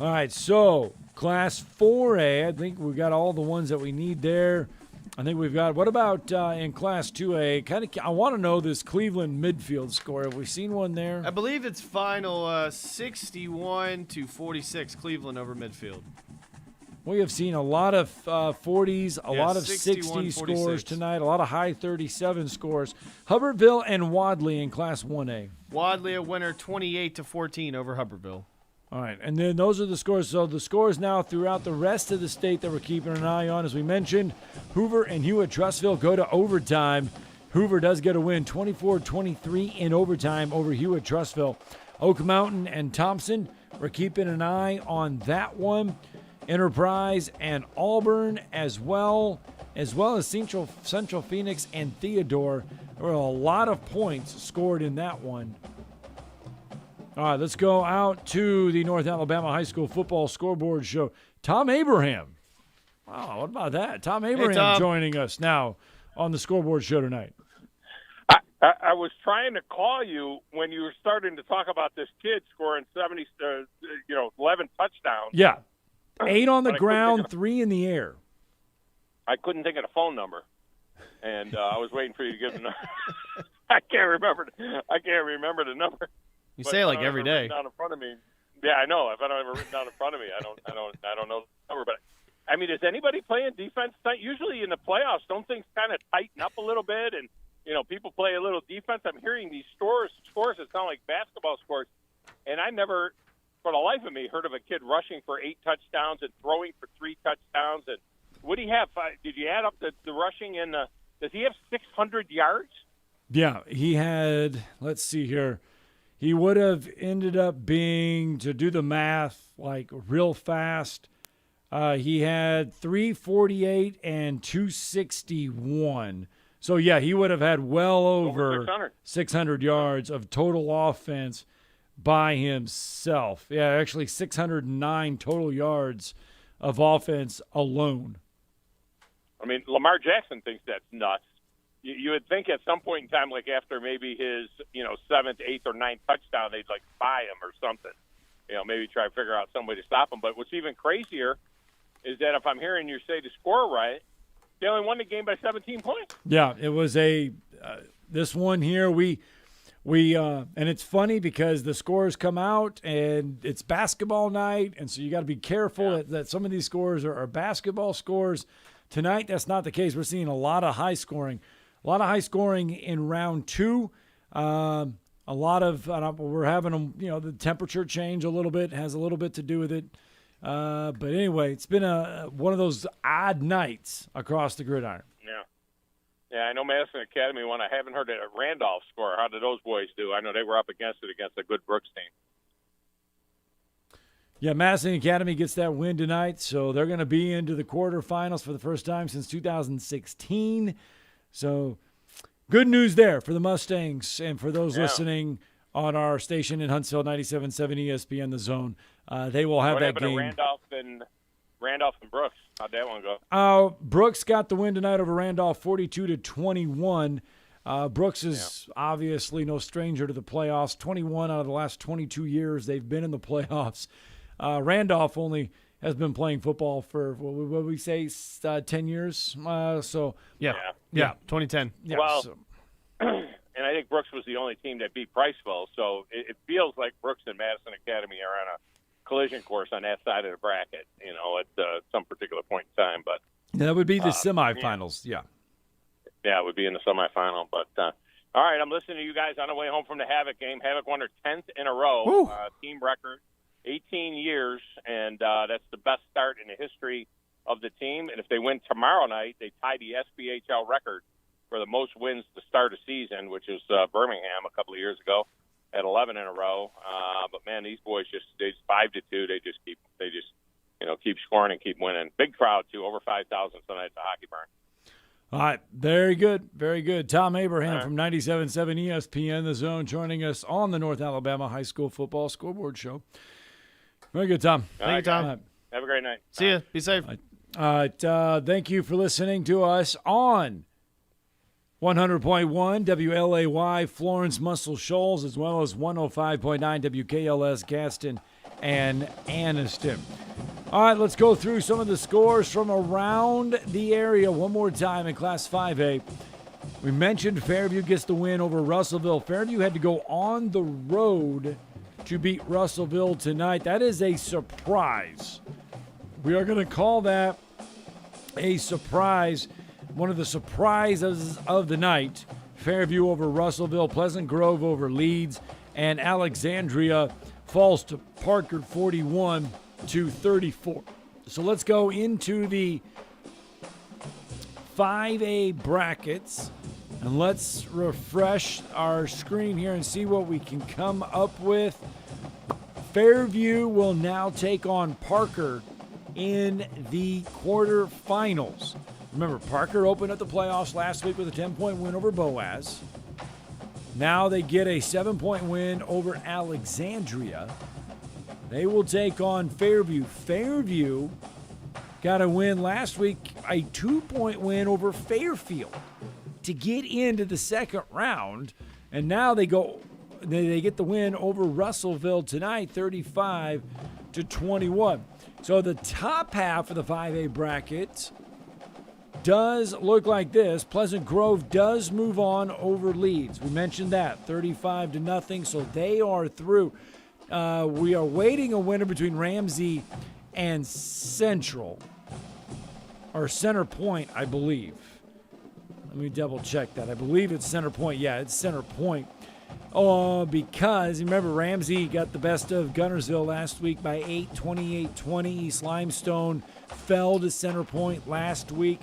All right, so Class 4A, I think we've got all the ones that we need there. I think we've got, what about in Class 2A? I want to know this Cleveland midfield score. Have we seen one there? I believe it's final 61-46 Cleveland over midfield. We have seen a lot of 40s, a lot of 61, 60 scores 46. tonight, a lot of high 37 scores. Hubbardville and Wadley in Class 1A. Wadley a winner 28-14 over Hubbardville. All right, and then those are the scores. So the scores now throughout the rest of the state that we're keeping an eye on. As we mentioned, Hoover and Hewitt-Trussville go to overtime. Hoover does get a win, 24-23 in overtime over Hewitt-Trussville. Oak Mountain and Thompson, we're keeping an eye on that one. Enterprise and Auburn as well as Central Phoenix and Theodore. There were a lot of points scored in that one. All right, let's go out to the North Alabama High School Football Scoreboard Show. Tom Abraham. Wow, what about that? Tom Abraham Tom. joining us now on the Scoreboard Show tonight. I was trying to call you when you were starting to talk about this kid scoring 11 touchdowns. Yeah. 8 on the But I couldn't ground, think of- 3 in the air. I couldn't think of the phone number, and I was waiting for you to give the number. I can't remember the number. You But say it like I don't every have it written day. down in front of me. Yeah, I know. If I don't have it written down in front of me, I don't know the number. But I mean, is anybody playing defense tonight? Usually in the playoffs, don't things kind of tighten up a little bit, and people play a little defense? I'm hearing these scores that sound like basketball scores, and I never, for the life of me, heard of a kid rushing for 8 touchdowns and throwing for 3 touchdowns. And what do you have? Did you add up the rushing and does he have 600 yards? Yeah, he had, let's see here. He would have ended up being, to do the math, like real fast, he had 348 and 261. So, yeah, he would have had well over 600 yards of total offense by himself. Yeah, actually 609 total yards of offense alone. I mean, Lamar Jackson thinks that's nuts. You would think at some point in time, like after maybe his 7th, 8th, or 9th touchdown, they'd like buy him or something. Maybe try to figure out some way to stop him. But what's even crazier is that if I'm hearing you say the score right, they only won the game by 17 points. Yeah, it was this one here. We and it's funny because the scores come out and it's basketball night, and so you got to be careful that some of these scores are basketball scores. Tonight, that's not the case. We're seeing a lot of high scoring. A lot of high scoring in round 2. A lot of we're having them. The temperature change a little bit has a little bit to do with it. But anyway, it's been one of those odd nights across the gridiron. Yeah, I know Madison Academy won. I haven't heard a Randolph score. How did those boys do? I know they were up against a good Brooks team. Yeah, Madison Academy gets that win tonight, so they're going to be into the quarterfinals for the first time since 2016. So good news there for the Mustangs and for those listening on our station in Huntsville, 97.7 ESPN The Zone. They will have that game. Randolph and Brooks, how'd that one go? Brooks got the win tonight over Randolph, 42-21. Brooks is obviously no stranger to the playoffs. 21 out of the last 22 years they've been in the playoffs. Randolph only has been playing football for, what would we say, 10 years? Yeah, 2010. Yeah, well, and I think Brooks was the only team that beat Priceville, so it feels like Brooks and Madison Academy are on a collision course on that side of the bracket, at some particular point in time. But that would be the semifinals, yeah. Yeah, it would be in the semifinal. But All right, I'm listening to you guys on the way home from the Havoc game. Havoc won their 10th in a row, team record, 18 years, and that's the best start in the history of the team. And if they win tomorrow night, they tie the SBHL record for the most wins to start a season, which is Birmingham a couple of years ago at 11 in a row. But man, these boys they 5-2. They just keep scoring and keep winning. Big crowd too, over 5,000 tonight at the Hockey Barn. All right, very good, very good. Tom Abraham from 97.7 ESPN, The Zone, joining us on the North Alabama High School Football Scoreboard Show. Very good, Tom. Thank you, Tom. Have a great night. See ya. Be safe. All right, thank you for listening to us on 100.1 WLAY Florence Muscle Shoals, as well as 105.9 WKLS Gaston and Anniston. All right, let's go through some of the scores from around the area one more time in Class 5A. We mentioned Fairview gets the win over Russellville. Fairview had to go on the road to beat Russellville tonight. That is a surprise. We are going to call that a surprise. One of the surprises of the night. Fairview over Russellville, Pleasant Grove over Leeds, and Alexandria falls to Parker 41-34. So let's go into the 5A brackets, and let's refresh our screen here and see what we can come up with. Fairview will now take on Parker in the quarterfinals. Remember, Parker opened up the playoffs last week with a 10-point win over Boaz. Now they get a 7-point win over Alexandria. They will take on Fairview. Fairview got a win last week, a 2-point win over Fairfield to get into the second round. And now they get the win over Russellville tonight, 35-21. So the top half of the 5A bracket does look like this. Pleasant Grove does move on over Leeds. We mentioned that, 35-0, so they are through. We are waiting a winner between Ramsey and Central, or Center Point, I believe. Let me double check that. I believe it's Center Point. Yeah, it's Center Point. Because, remember, Ramsey got the best of Gunnersville last week by 8, 28-20. East Limestone fell to Center Point last week.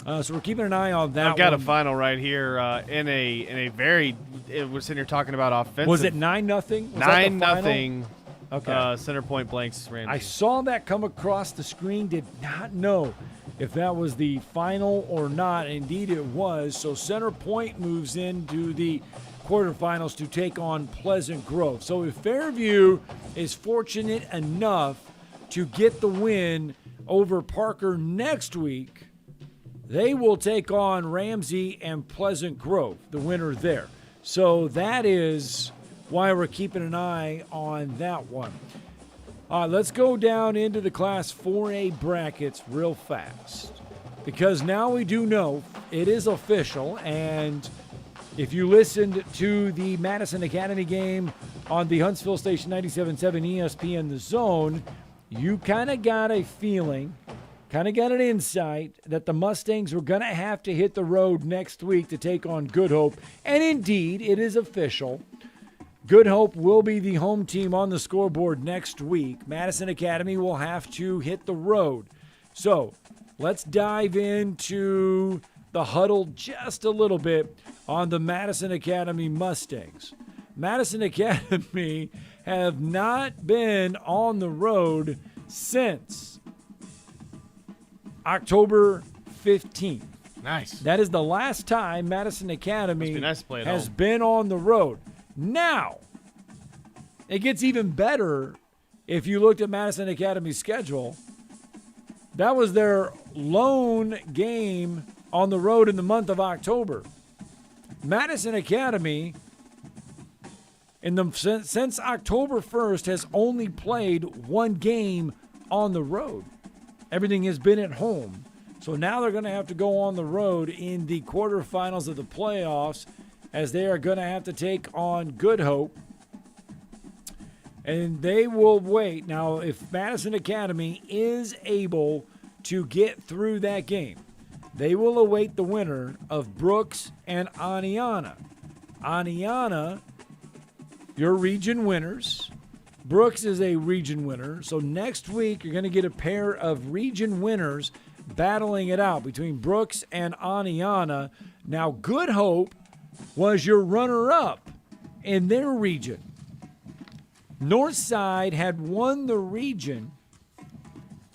So we're keeping an eye on that. I've got a final right here in a very. We're sitting here talking about offensive. Was it 9-0? 9-0. Okay. Center Point blanks Ramsey. I saw that come across the screen. Did not know if that was the final or not. Indeed, it was. So Center Point moves into the quarterfinals to take on Pleasant Grove. So if Fairview is fortunate enough to get the win over Parker next week, they will take on Ramsey and Pleasant Grove, the winner there. So that is why we're keeping an eye on that one. Let's go down into the Class 4A brackets real fast, because now we do know it is official. And if you listened to the Madison Academy game on the Huntsville Station 97.7 ESPN The Zone, you kind of got a feeling, kind of got an insight that the Mustangs were going to have to hit the road next week to take on Good Hope. And indeed, it is official. Good Hope will be the home team on the scoreboard next week. Madison Academy will have to hit the road. So let's dive into the huddle just a little bit on the Madison Academy Mustangs. Madison Academy have not been on the road since October 15th. Nice. That is the last time Madison Academy nice to play at has home. been on the road. Now, it gets even better if you looked at Madison Academy's schedule. That was their lone game on the road in the month of October. Madison Academy, since October 1st, has only played one game on the road. Everything has been at home. So now they're going to have to go on the road in the quarterfinals of the playoffs, as they are going to have to take on Good Hope. And they will wait. Now, if Madison Academy is able to get through that game, they will await the winner of Brooks and Aniana. Aniana, your region winners. Brooks is a region winner. So next week, you're going to get a pair of region winners battling it out between Brooks and Aniana. Now, Good Hope was your runner-up in their region. Northside had won the region.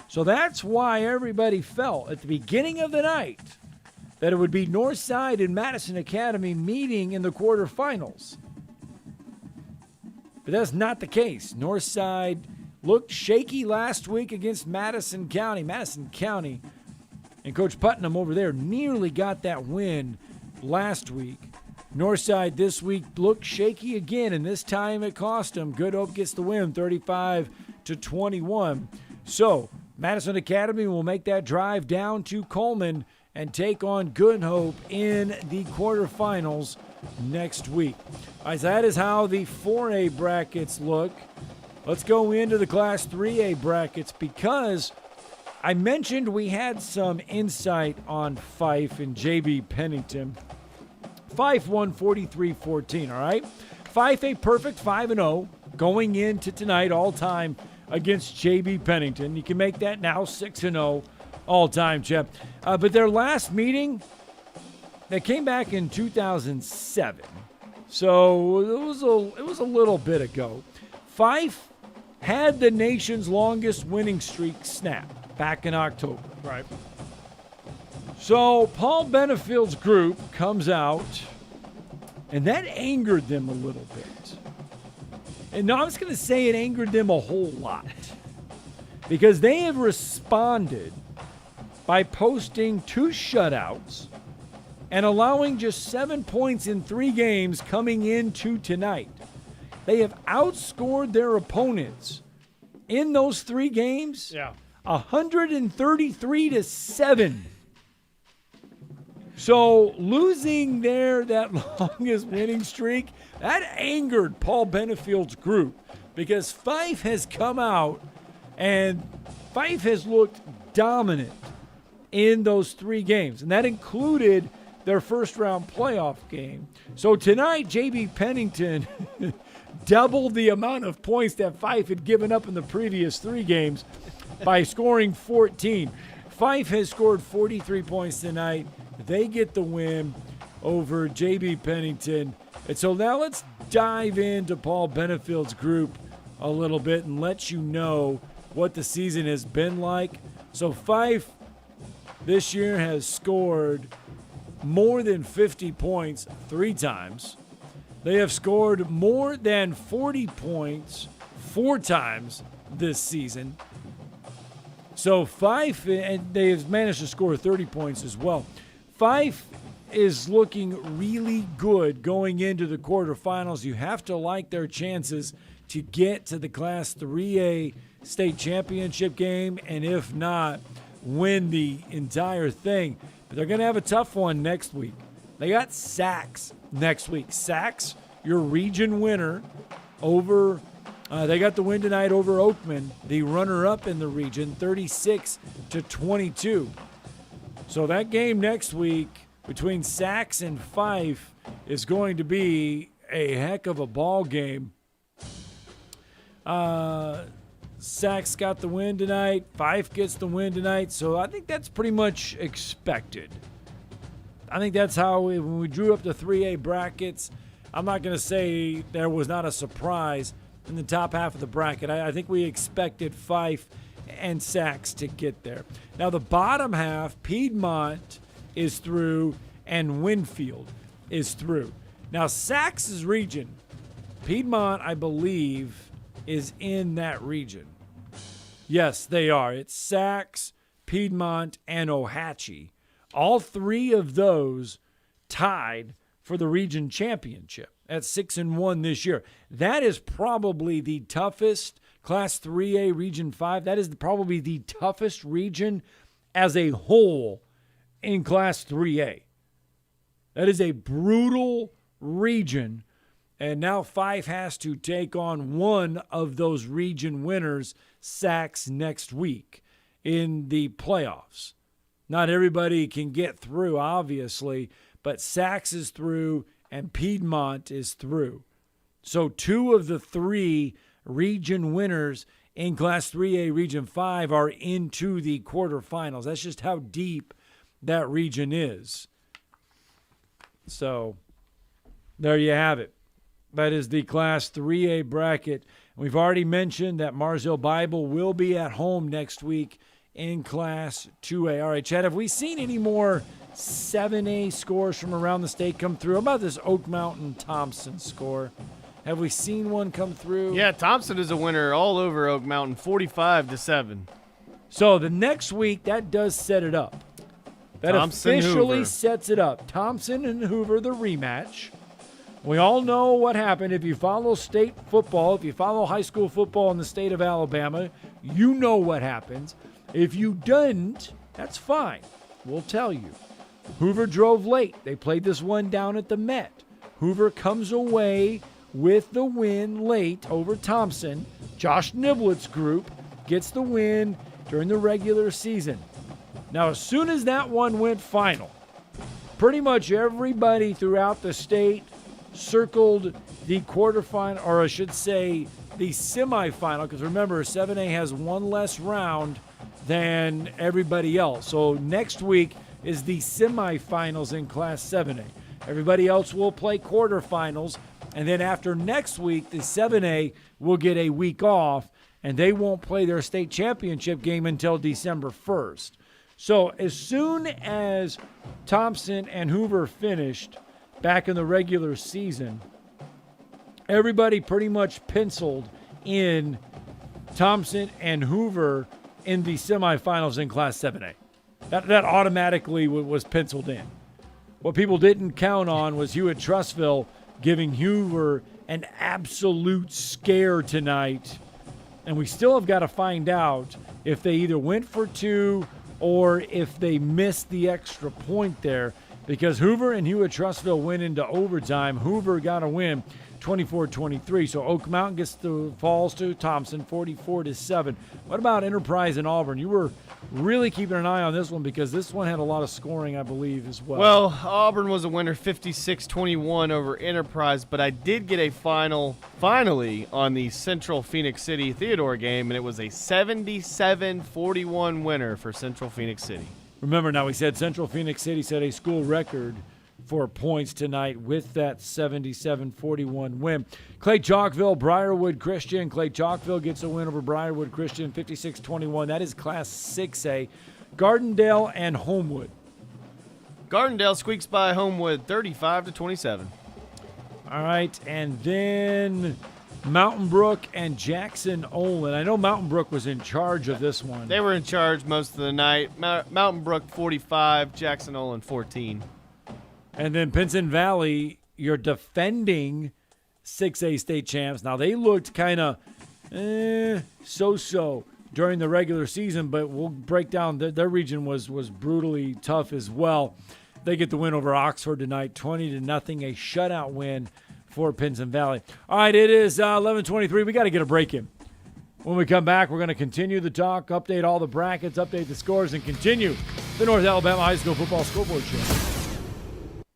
So that's why everybody felt at the beginning of the night that it would be Northside and Madison Academy meeting in the quarterfinals. But that's not the case. Northside looked shaky last week against Madison County. Madison County and Coach Putnam over there nearly got that win last week. Northside this week looked shaky again, and this time it cost them. Good Hope gets the win, 35-21. So Madison Academy will make that drive down to Coleman and take on Good Hope in the quarterfinals next week. All right, so that is how the 4A brackets look. Let's go into the Class 3A brackets because I mentioned we had some insight on Fife and JB Pennington. Fife won 43-14, all right? Fife a perfect 5-0 going into tonight all-time against JB Pennington. You can make that now 6-0 all-time, Chip. But their last meeting, they came back in 2007. So it was a little bit ago. Fife had the nation's longest winning streak snap back in October. Right. So Paul Benefield's group comes out, and that angered them a little bit. And no, I was going to say it angered them a whole lot because they have responded by posting 2 shutouts and allowing just 7 points in 3 games coming into tonight. They have outscored their opponents in those 3 games 133-7. So losing that longest winning streak, that angered Paul Benefield's group because Fife has come out and Fife has looked dominant in those 3 games, and that included their first-round playoff game. So tonight, JB Pennington doubled the amount of points that Fife had given up in the previous 3 games by scoring 14. Fife has scored 43 points tonight. They get the win over JB Pennington. And so now let's dive into Paul Benefield's group a little bit and let you know what the season has been like. So Fife this year has scored more than 50 points 3 times. They have scored more than 40 points 4 times this season. So Fife, and they have managed to score 30 points as well. Fife is looking really good going into the quarterfinals. You have to like their chances to get to the Class 3A state championship game, and if not, win the entire thing. But they're going to have a tough one next week. They got Sacs next week. Sacs, your region winner, over. They got the win tonight over Oakman, the runner-up in the region, 36-22. So that game next week between Sacs and Fife is going to be a heck of a ball game. Sacs got the win tonight. Fife gets the win tonight. So I think that's pretty much expected. I think that's how when we drew up the 3A brackets, I'm not going to say there was not a surprise in the top half of the bracket. I think we expected Fife and Sacs to get there. Now the bottom half, Piedmont is through and Winfield is through. Now Sacs' region, Piedmont, I believe, is in that region. Yes, they are. It's Sacs, Piedmont, and Ohatchee. All 3 of those tied for the region championship at 6-1 this year. That is probably the toughest Class 3A Region 5. That is probably the toughest region as a whole in Class 3A. That is a brutal region, and now Fife has to take on one of those region winners, Sacs, next week in the playoffs. Not everybody can get through, obviously, but Sacs is through and Piedmont is through. So 2 of the 3 region winners in Class 3A Region 5 are into the quarterfinals. That's just how deep that region is. So there you have it. That is the Class 3A bracket. We've already mentioned that Marsville Bible will be at home next week in Class 2A. All right, Chad, have we seen any more 7A scores from around the state come through? How about this Oak Mountain Thompson score? Have we seen one come through? Yeah, Thompson is a winner all over Oak Mountain, 45-7. So the next week, that does set it up. That Thompson, officially Hoover. sets it up. Thompson and Hoover, the rematch. We all know what happened. If you follow state football, if you follow high school football in the state of Alabama, you know what happens. If you didn't, that's fine. We'll tell you. Hoover drove late. They played this one down at the Met. Hoover comes away with the win late over Thompson. Josh Niblett's group gets the win during the regular season. Now, as soon as that one went final, pretty much everybody throughout the state circled the quarterfinal, or I should say the semifinal, because remember, 7A has one less round than everybody else. So next week is the semifinals in Class 7A. Everybody else will play quarterfinals. And then after next week, the 7A will get a week off, and they won't play their state championship game until December 1st. So as soon as Thompson and Hoover finished back in the regular season, everybody pretty much penciled in Thompson and Hoover in the semifinals in Class 7A. That automatically was penciled in. What people didn't count on was Hewitt-Trussville giving Hoover an absolute scare tonight. And we still have got to find out if they either went for 2 or if they missed the extra point there, because Hoover and Hewitt-Trussville went into overtime. Hoover got a win 24-23. So Oak Mountain falls to Thompson 44-7. What about Enterprise and Auburn? You were really keeping an eye on this one because this one had a lot of scoring, I believe, as well. Well, Auburn was a winner 56-21 over Enterprise, but I did get a finally on the Central Phoenix City Theodore game, and it was a 77-41 winner for Central Phoenix City. Remember now, we said Central Phoenix City set a school record for points tonight with that 77-41 win. Clay Chalkville, Briarwood Christian. Clay Chalkville gets a win over Briarwood Christian, 56-21. That is Class 6A. Gardendale and Homewood. Gardendale squeaks by Homewood, 35-27. All right, and then Mountain Brook and Jackson Olin. I know Mountain Brook was in charge of this one. They were in charge most of the night. Mountain Brook 45, Jackson Olin 14. And then Pinson Valley, your defending 6A state champs. Now, they looked kind of so-so during the regular season, but we'll break down. Their region was brutally tough as well. They get the win over Oxford tonight, 20-0, a shutout win for Pinson Valley. All right, it is 11:23. We got to get a break in. When we come back, we're going to continue the talk, update all the brackets, update the scores, and continue the North Alabama High School Football Scoreboard Show.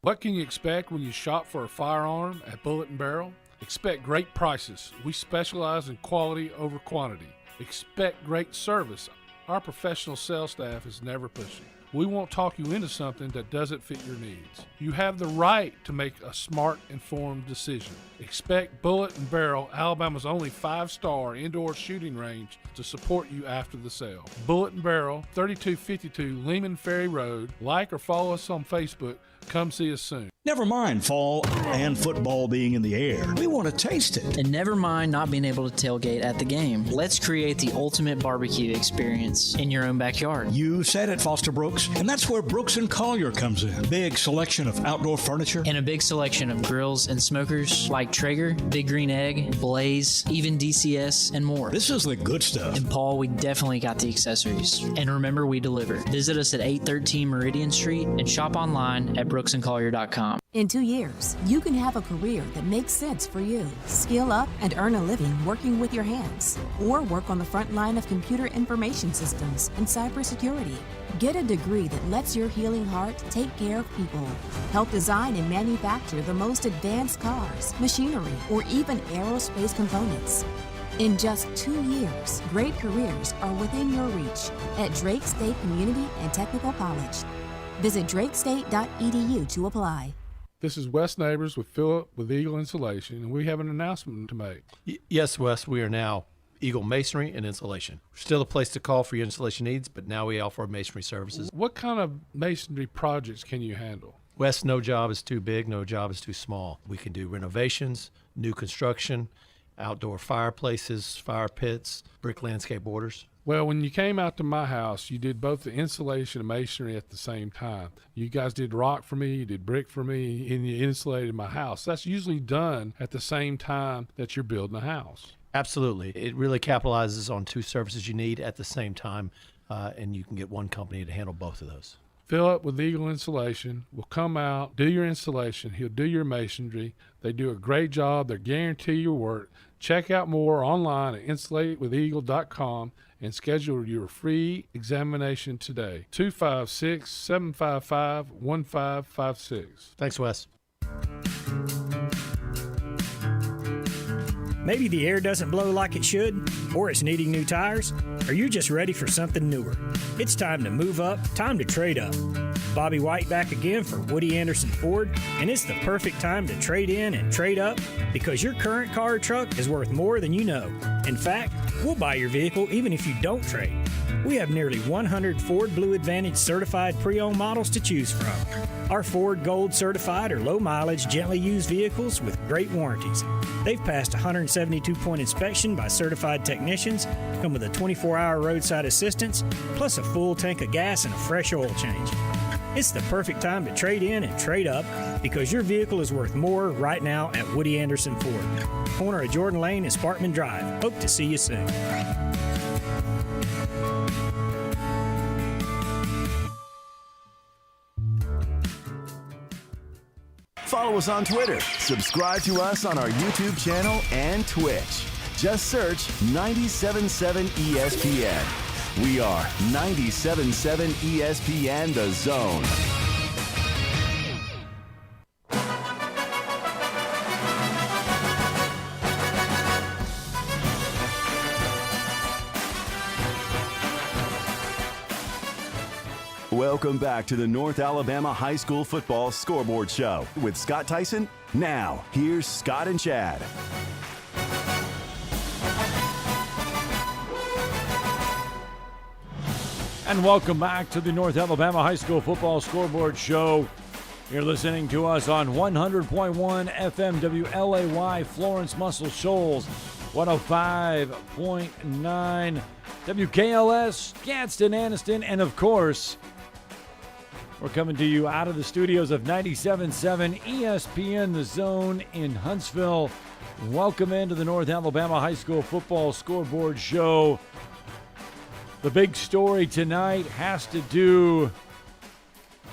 What can you expect when you shop for a firearm at Bullet & Barrel? Expect great prices. We specialize in quality over quantity. Expect great service. Our professional sales staff is never pushy. We won't talk you into something that doesn't fit your needs. You have the right to make a smart, informed decision. Expect Bullet & Barrel, Alabama's only 5-star indoor shooting range, to support you after the sale. Bullet & Barrel, 3252 Lehman Ferry Road. Like or follow us on Facebook. Come see us soon. Never mind fall and football being in the air. We want to taste it. And never mind not being able to tailgate at the game. Let's create the ultimate barbecue experience in your own backyard. You said it, Foster Brooks, and that's where Brooks & Collier comes in. Big selection of outdoor furniture. And a big selection of grills and smokers like Traeger, Big Green Egg, Blaze, even DCS, and more. This is the good stuff. And Paul, we definitely got the accessories. And remember, we deliver. Visit us at 813 Meridian Street and shop online at brooksandcollier.com. In 2 years, you can have a career that makes sense for you. Skill up and earn a living working with your hands, or work on the front line of computer information systems and cybersecurity. Get a degree that lets your healing heart take care of people. Help design and manufacture the most advanced cars, machinery, or even aerospace components. In just 2 years, great careers are within your reach at Drake State Community and Technical College. Visit drakestate.edu to apply. This is Wes Neighbors with Philip with Eagle Insulation, and we have an announcement to make. Yes, Wes, we are now Eagle Masonry and Insulation. We're still a place to call for your insulation needs, but now we offer masonry services. What kind of masonry projects can you handle? Wes, no job is too big, no job is too small. We can do renovations, new construction, outdoor fireplaces, fire pits, brick landscape borders. Well, when you came out to my house, you did both the insulation and masonry at the same time. You guys did rock for me, you did brick for me, and you insulated my house. That's usually done at the same time that you're building a house. Absolutely. It really capitalizes on two services you need at the same time, and you can get one company to handle both of those. Philip with Eagle Insulation will come out, do your installation. He'll do your masonry. They do a great job. They guarantee your work. Check out more online at insulatewitheagle.com and schedule your free examination today. 256-755-1556. Thanks, Wes. Maybe the air doesn't blow like it should, or it's needing new tires, or you're just ready for something newer. It's time to move up, time to trade up. Bobby White back again for Woody Anderson Ford, and it's the perfect time to trade in and trade up because your current car or truck is worth more than you know. In fact, we'll buy your vehicle even if you don't trade. We have nearly 100 Ford Blue Advantage certified pre-owned models to choose from. Our Ford Gold certified or low mileage, gently used vehicles with great warranties. They've passed a 172-point inspection by certified technicians, come with a 24-hour roadside assistance, plus a full tank of gas and a fresh oil change. It's the perfect time to trade in and trade up because your vehicle is worth more right now at Woody Anderson Ford. Corner of Jordan Lane and Sparkman Drive. Hope to see you soon. Follow us on Twitter. Subscribe to us on our YouTube channel and Twitch. Just search 97.7 ESPN. We are 97.7 ESPN The Zone. Welcome back to the North Alabama High School Football Scoreboard Show with Scott Tyson. Now, here's Scott and Chad. And welcome back to the North Alabama High School Football Scoreboard Show. You're listening to us on 100.1 FM WLAY Florence Muscle Shoals, 105.9 WKLS Gadsden Anniston, and of course, we're coming to you out of the studios of 97.7 ESPN The Zone in Huntsville. Welcome into the North Alabama High School Football Scoreboard Show. The big story tonight has to do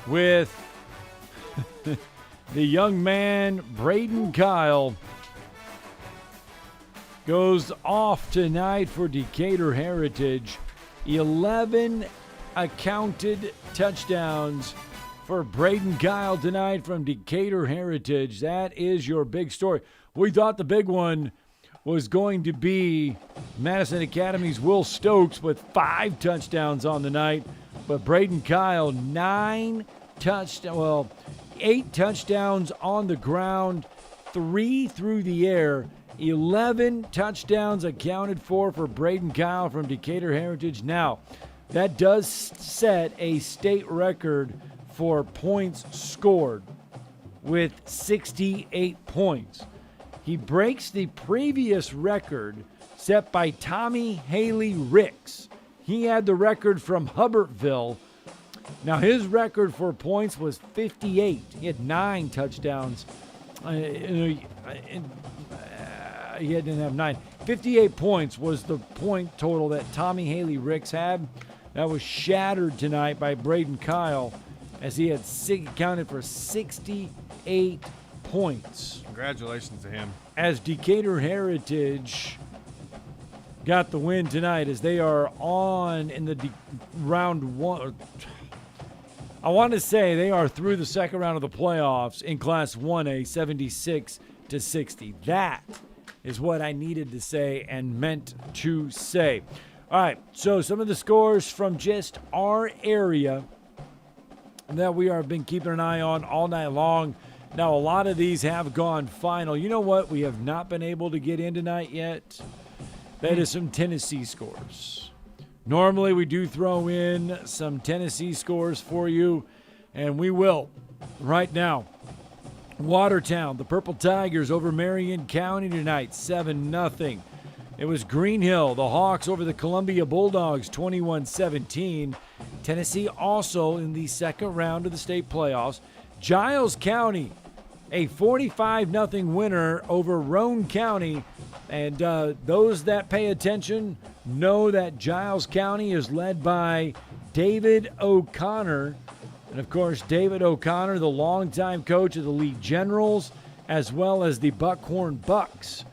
with the young man, Braden Kyle, goes off tonight for Decatur Heritage. 11 accounted touchdowns for Braden Kyle tonight from Decatur Heritage. That is your big story. We thought the big one was going to be Madison Academy's Will Stokes with 5 touchdowns on the night, but Braden Kyle 8 touchdowns on the ground, 3 through the air. 11 touchdowns accounted for Braden Kyle from Decatur Heritage. Now, that does set a state record for points scored with 68 points. He breaks the previous record set by Tommy Haley Ricks. He had the record from Hubbartville. Now, his record for points was 58. He had 9 touchdowns. He didn't have 9. 58 points was the point total that Tommy Haley Ricks had. That was shattered tonight by Braden Kyle as he had accounted for 68 points. Congratulations to him. As Decatur Heritage got the win tonight, as they are on in the round one. I want to say they are through the second round of the playoffs in Class 1A, 76-60. That is what I needed to say and meant to say. All right, so some of the scores from just our area that we have been keeping an eye on all night long. Now, a lot of these have gone final. You know what we have not been able to get in tonight yet? That is some Tennessee scores. Normally, we do throw in some Tennessee scores for you, and we will right now. Watertown, the Purple Tigers over Marion County tonight, 7-0. It was Green Hill, the Hawks over the Columbia Bulldogs, 21-17. Tennessee also in the second round of the state playoffs. Giles County, a 45-0 winner over Roane County. And those that pay attention know that Giles County is led by David O'Connor. And, of course, David O'Connor, the longtime coach of the Lee Generals, as well as the Buckhorn Bucks,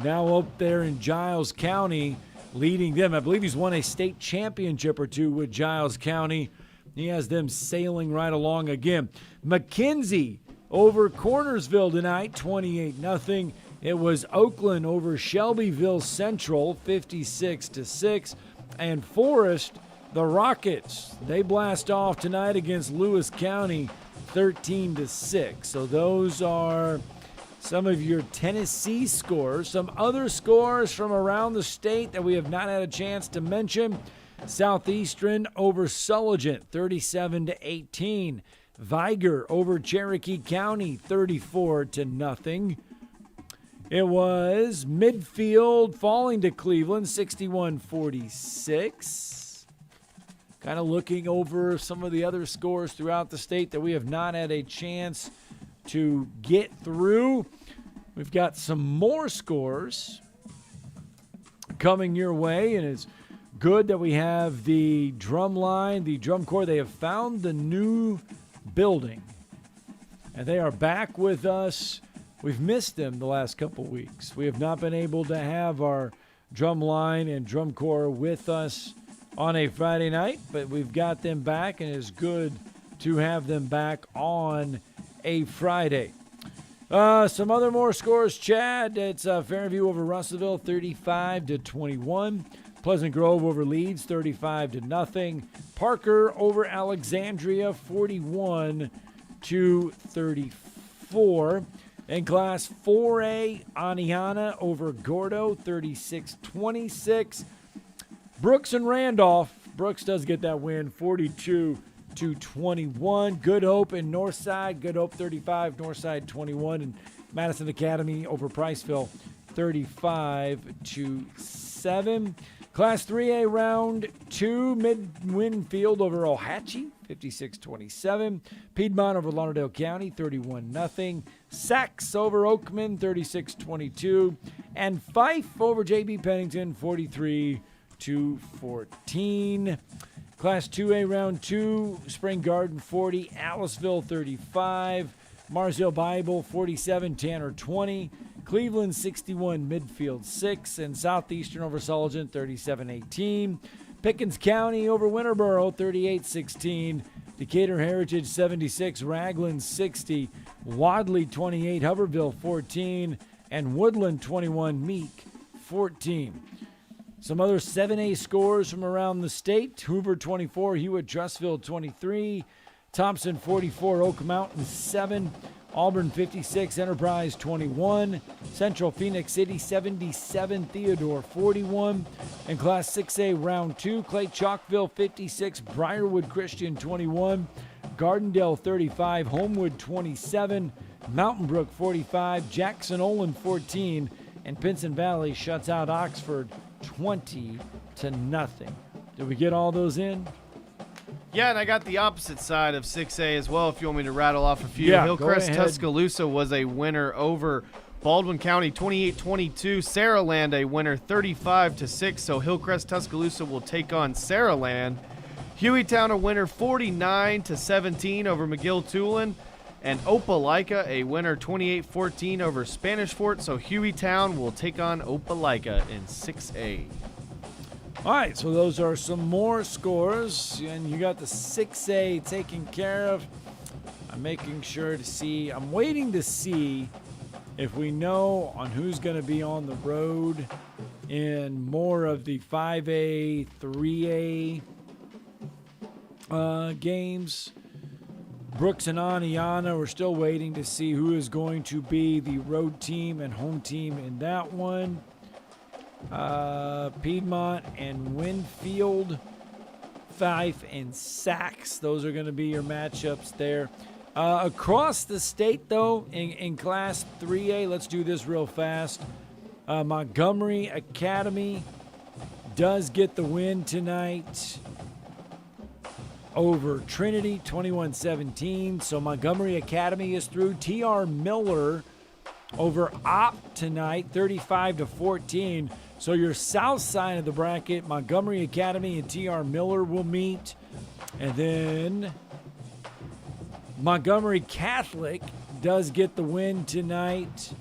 now up there in Giles County, leading them. I believe he's won a state championship or two with Giles County. He has them sailing right along again. McKenzie over Cornersville tonight, 28-0. It was Oakland over Shelbyville Central, 56-6. And Forest, the Rockets, they blast off tonight against Lewis County, 13-6. So those are some of your Tennessee scores. Some other scores from around the state that we have not had a chance to mention. Southeastern over Sulligent, 37-18. Viger over Cherokee County, 34-0. It was Midfield falling to Cleveland, 61-46. Kind of looking over some of the other scores throughout the state that we have not had a chance to get through. We've got some more scores coming your way, and it's good that we have the drum line, the drum corps. They have found the new building, and they are back with us. We've missed them the last couple weeks. We have not been able to have our drum line and drum corps with us on a Friday night, but we've got them back, and it's good to have them back on a Friday. Some other more scores, Chad. It's Fairview over Russellville, 35-21. Pleasant Grove over Leeds, 35-0. Parker over Alexandria, 41-34. In Class 4A, Aniana over Gordo, 36-26. Brooks and Randolph. Brooks does get that win, 42-21. Good Hope in Northside. Good Hope 35, Northside 21. And Madison Academy over Priceville, 35-7. Class 3A round 2, Mid-Winfield over Ohatchee, 56-27. Piedmont over Lauderdale County, 31-0. Sachs over Oakman, 36-22. And Fife over J.B. Pennington, 43-14. Class 2A round 2, Spring Garden 40, Aliceville 35. Marsville Bible 47, Tanner 20. Cleveland 61, Midfield 6, and Southeastern over Sulligent 37-18. Pickens County over Winterboro 38-16. Decatur Heritage 76, Ragland 60, Wadley 28, Hubbardville 14, and Woodland 21, Meek 14. Some other 7A scores from around the state. Hoover 24, Hewitt Trussville 23, Thompson 44, Oak Mountain 7, Auburn 56, Enterprise 21, Central Phoenix City 77, Theodore 41. In Class 6A Round 2, Clay Chalkville 56, Briarwood Christian 21, Gardendale 35, Homewood 27, Mountain Brook 45, Jackson Olin 14, and Pinson Valley shuts out Oxford 20-0. Did we get all those in? Yeah, and I got the opposite side of 6A as well, if you want me to rattle off a few. Yeah, Hillcrest Tuscaloosa was a winner over Baldwin County, 28-22. Saraland a winner, 35-6. So Hillcrest Tuscaloosa will take on Saraland. Hueytown a winner 49-17 over McGill-Tulane. And Opelika a winner 28-14 over Spanish Fort. So Hueytown will take on Opelika in 6A. All right, so those are some more scores. And you got the 6A taken care of. I'm making sure to see. I'm waiting to see if we know on who's going to be on the road in more of the 5A, 3A games. Brooks and Aniana, we're still waiting to see who is going to be the road team and home team in that one. Piedmont and Winfield, Fife and Sax. Those are going to be your matchups there. Across the state, though, in Class 3A, let's do this real fast. Montgomery Academy does get the win tonight over Trinity, 21-17. So Montgomery Academy is through. T.R. Miller over Opp tonight, 35-14. So your south side of the bracket, Montgomery Academy and T.R. Miller will meet. And then Montgomery Catholic does get the win tonight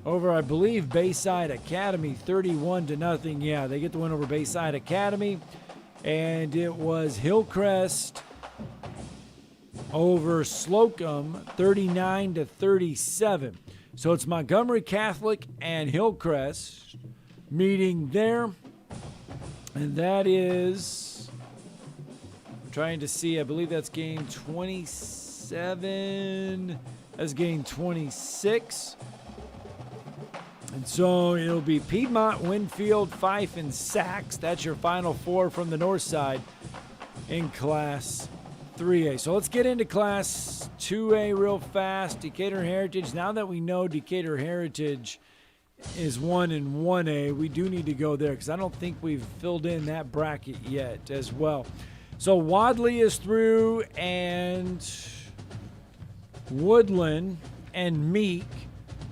over, I believe, Bayside Academy, 31-0. Yeah, they get the win over Bayside Academy. And it was Hillcrest over Slocum, 39-37. So it's Montgomery Catholic and Hillcrest meeting there. And that is, I'm trying to see, I believe that's game 27. That's game 26. And so it'll be Piedmont, Winfield, Fife, and Sax. That's your final four from the north side in Class 3A. So let's get into Class 2A real fast. Decatur Heritage. Now that we know Decatur Heritage is 1 in 1A, we do need to go there because I don't think we've filled in that bracket yet as well. So Wadley is through, and Woodland and Meek.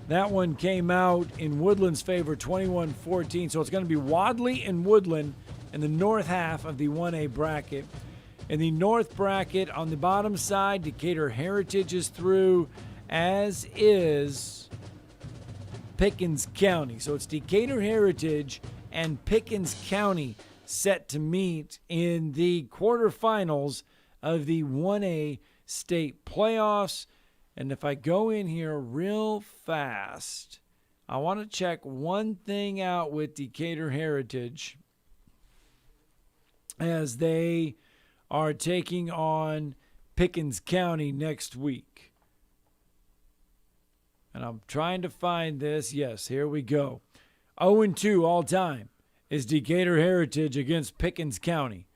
That one came out in Woodland's favor, 21-14. So it's going to be Wadley and Woodland in the north half of the 1A bracket. In the north bracket, on the bottom side, Decatur Heritage is through, as is Pickens County. So it's Decatur Heritage and Pickens County set to meet in the quarterfinals of the 1A state playoffs. And if I go in here real fast, I want to check one thing out with Decatur Heritage as they are taking on Pickens County next week. And I'm trying to find this. Yes, here we go. 0-2 all time is Decatur Heritage against Pickens County.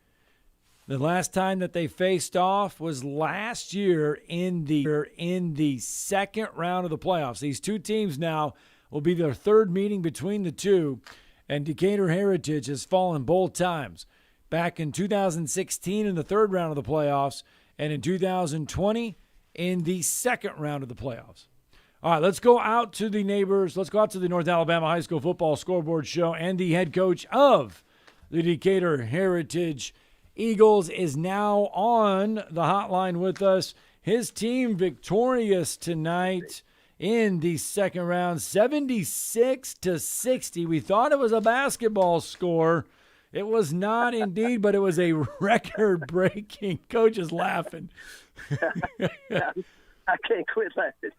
The last time that they faced off was last year in the second round of the playoffs. These two teams now will be their third meeting between the two, and Decatur Heritage has fallen both times. Back in 2016 in the third round of the playoffs, and in 2020 in the second round of the playoffs. All right, let's go out to the neighbors. Let's go out to the North Alabama High School Football Scoreboard Show, and the head coach of the Decatur Heritage Eagles is now on the hotline with us. His team victorious tonight in the second round, 76-60. We thought it was a basketball score. It was not indeed, but it was a record-breaking. Coach is laughing. I can't quit laughing.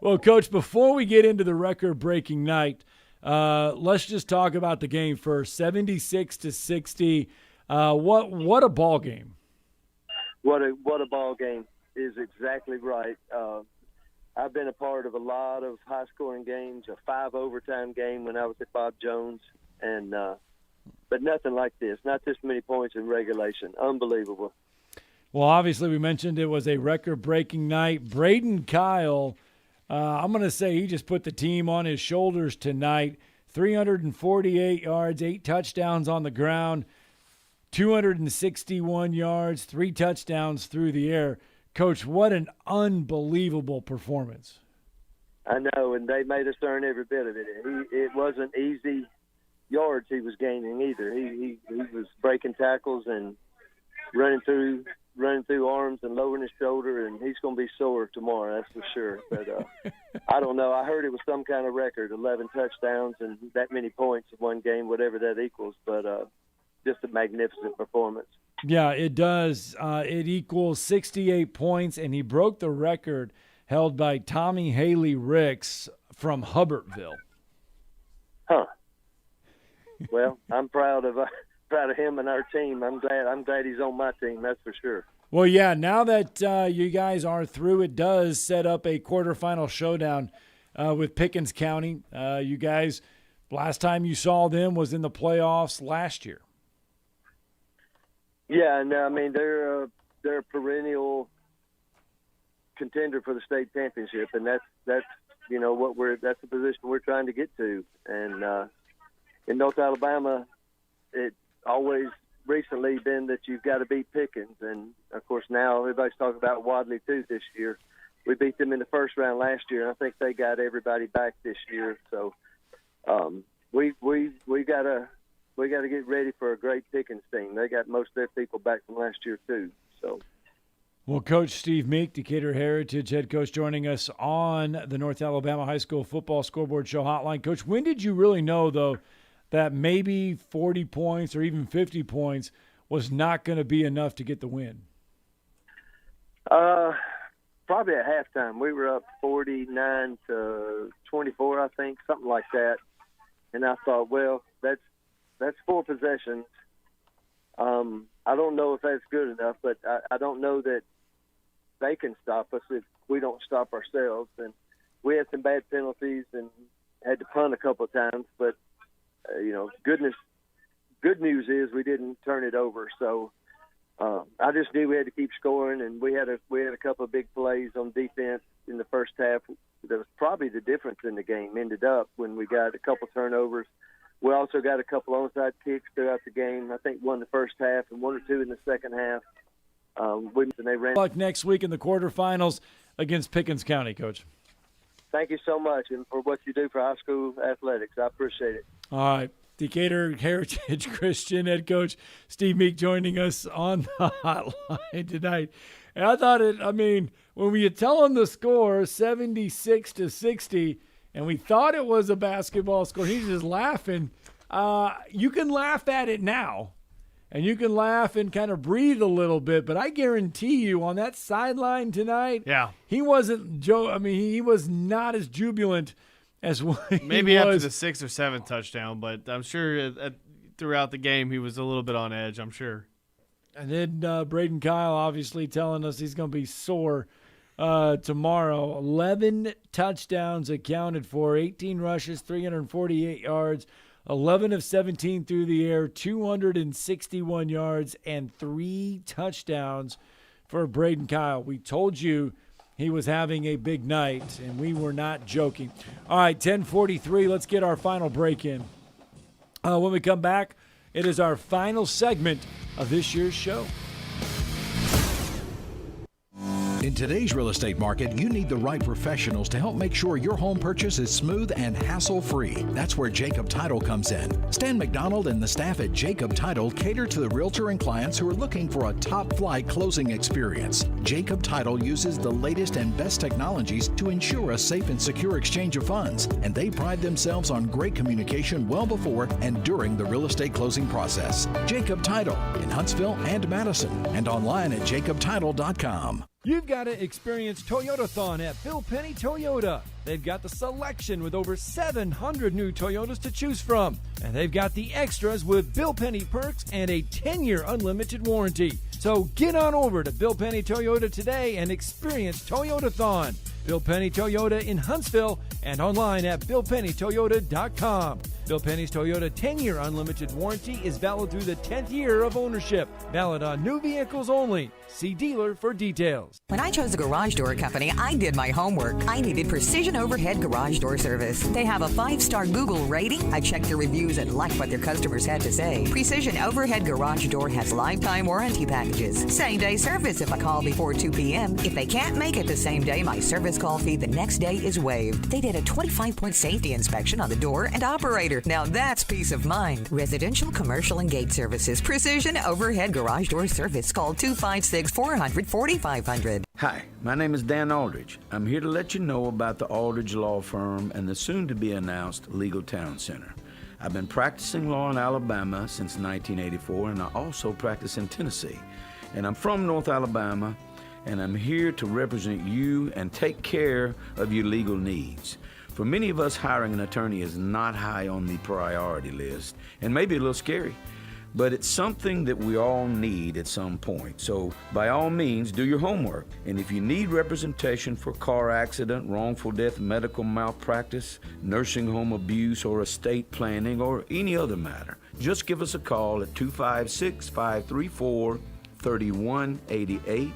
Well, Coach, before we get into the record-breaking night, let's just talk about the game first. 76-60. What a ball game! What a ball game is exactly right. I've been a part of a lot of high scoring games, a 5 overtime game when I was at Bob Jones, and but nothing like this. Not this many points in regulation. Unbelievable. Well, obviously we mentioned it was a record-breaking night. Braden Kyle, I'm going to say he just put the team on his shoulders tonight. 348 yards, 8 touchdowns on the ground. 261 yards, 3 touchdowns through the air. Coach, what an unbelievable performance. I know, and they made us earn every bit of it. It wasn't easy yards he was gaining either. He was breaking tackles and running through arms and lowering his shoulder, and he's going to be sore tomorrow, that's for sure. But I don't know. I heard it was some kind of record, 11 touchdowns and that many points in one game, whatever that equals. But just a magnificent performance. Yeah, it does. It equals 68 points, and he broke the record held by Tommy Haley Ricks from Hubbartville. Huh. Well, I'm proud of him and our team. I'm glad he's on my team, that's for sure. Well, yeah, now that you guys are through, it does set up a quarterfinal showdown with Pickens County. You guys, last time you saw them was in the playoffs last year. Yeah, and I mean they're a perennial contender for the state championship, and that's that's the position we're trying to get to. And in North Alabama, it always recently been that you've got to beat Pickens, and of course now everybody's talking about Wadley too this year. We beat them in the first round last year, and I think they got everybody back this year. So we gotta get ready for a great Pickens team. They got most of their people back from last year too. So. Well, Coach Steve Meek, Decatur Heritage head coach, joining us on the North Alabama High School Football Scoreboard Show hotline. Coach, when did you really know, though, that maybe 40 points or even 50 points was not going to be enough to get the win? Probably at halftime. We were up 49-24, I think, something like that. And I thought, well, that's 4 possessions. I don't know if that's good enough, but I don't know that they can stop us if we don't stop ourselves. And we had some bad penalties and had to punt a couple of times, but good news is we didn't turn it over. So I just knew we had to keep scoring, and we had a couple of big plays on defense in the first half. That was probably the difference in the game. Ended up when we got a couple turnovers. We also got a couple onside kicks throughout the game. I think one in the first half and 1 or 2 in the second half. They ran. Luck next week in the quarterfinals against Pickens County, Coach. Thank you so much, and for what you do for high school athletics. I appreciate it. All right. Decatur Heritage Christian head coach Steve Meek joining us on the hotline tonight. And I thought when you tell him the score, 76-60, and we thought it was a basketball score, he's just laughing. You can laugh at it now, and you can laugh and kind of breathe a little bit, but I guarantee you on that sideline tonight, he wasn't he was not as jubilant as what maybe he after was. the 6th or 7th touchdown, but I'm sure throughout the game he was a little bit on edge, I'm sure. And then Braden Kyle obviously telling us he's going to be sore tomorrow. 11 touchdowns accounted for, 18 rushes, 348 yards, 11 of 17 through the air, 261 yards, and 3 touchdowns for Braden Kyle. We told you he was having a big night, and we were not joking. All right, 10:43. Let's get our final break in. When we come back, it is our final segment of this year's show. In today's real estate market, you need the right professionals to help make sure your home purchase is smooth and hassle-free. That's where Jacob Title comes in. Stan McDonald and the staff at Jacob Title cater to the realtor and clients who are looking for a top-flight closing experience. Jacob Title uses the latest and best technologies to ensure a safe and secure exchange of funds, and they pride themselves on great communication well before and during the real estate closing process. Jacob Title in Huntsville and Madison, and online at jacobtitle.com. You've got to experience Toyotathon at Bill Penny Toyota. They've got the selection with over 700 new Toyotas to choose from. And they've got the extras with Bill Penny perks and a 10-year unlimited warranty. So get on over to Bill Penny Toyota today and experience Toyotathon. Bill Penny Toyota in Huntsville and online at BillPennyToyota.com. Bill Penny's Toyota 10-year unlimited warranty is valid through the 10th year of ownership. Valid on new vehicles only. See dealer for details. When I chose a garage door company, I did my homework. I needed Precision Overhead Garage Door Service. They have a 5-star Google rating. I checked their reviews and liked what their customers had to say. Precision Overhead Garage Door has lifetime warranty packages. Same-day service if I call before 2 p.m. If they can't make it the same day, my service call fee the next day is waived. They did a 25-point safety inspection on the door and operator. refrigerator. Now that's peace of mind. Residential, commercial, and gate services. Precision Overhead Garage Door Service. Call 256-400-4500. Hi, my name is Dan Aldridge. I'm here to let you know about the Aldridge Law Firm and the soon-to-be-announced Legal Town Center. I've been practicing law in Alabama since 1984, and I also practice in Tennessee. And I'm from North Alabama, and I'm here to represent you and take care of your legal needs. For many of us, hiring an attorney is not high on the priority list, and maybe a little scary. But it's something that we all need at some point. So by all means, do your homework. And if you need representation for car accident, wrongful death, medical malpractice, nursing home abuse, or estate planning, or any other matter, just give us a call at 256-534-3188.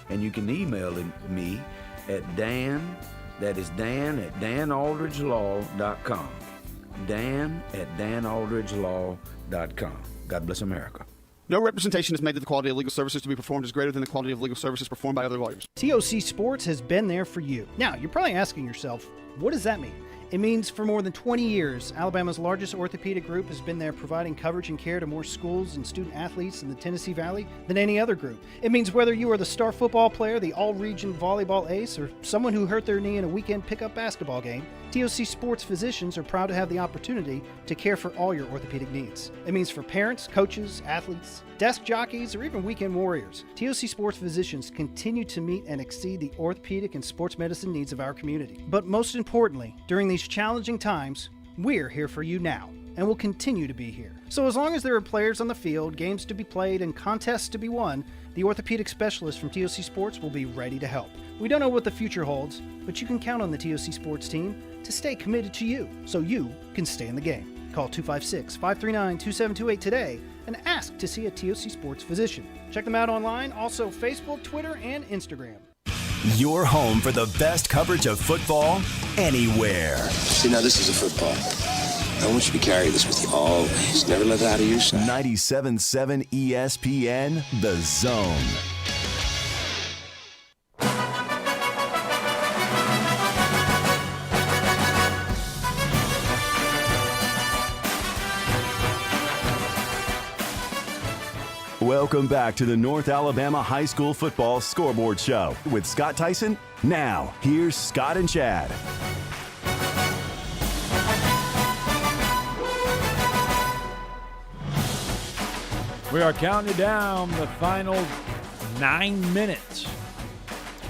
And you can email me at Dan, that is Dan at danaldridgelaw.com. Dan at danaldridgelaw.com. God bless America. No representation is made that the quality of legal services to be performed is greater than the quality of legal services performed by other lawyers. TOC Sports has been there for you. Now, you're probably asking yourself, what does that mean? It means for more than 20 years, Alabama's largest orthopedic group has been there providing coverage and care to more schools and student athletes in the Tennessee Valley than any other group. It means whether you are the star football player, the all-region volleyball ace, or someone who hurt their knee in a weekend pickup basketball game, TOC Sports physicians are proud to have the opportunity to care for all your orthopedic needs. It means for parents, coaches, athletes, desk jockeys, or even weekend warriors, TOC Sports physicians continue to meet and exceed the orthopedic and sports medicine needs of our community. But most importantly, during these challenging times, we're here for you now, and will continue to be here. So as long as there are players on the field, games to be played, and contests to be won, the orthopedic specialists from TOC Sports will be ready to help. We don't know what the future holds, but you can count on the TOC Sports team to stay committed to you, so you can stay in the game. Call 256-539-2728 today and ask to see a TOC Sports physician. Check them out online, also Facebook, Twitter, and Instagram. Your home for the best coverage of football anywhere. See, now this is a football. I want you to carry this with you always. Never let it out of your sight. 97.7 ESPN, The Zone. Welcome back to the North Alabama High School Football Scoreboard Show with Scott Tyson. Now, here's Scott and Chad. We are counting down the final 9 minutes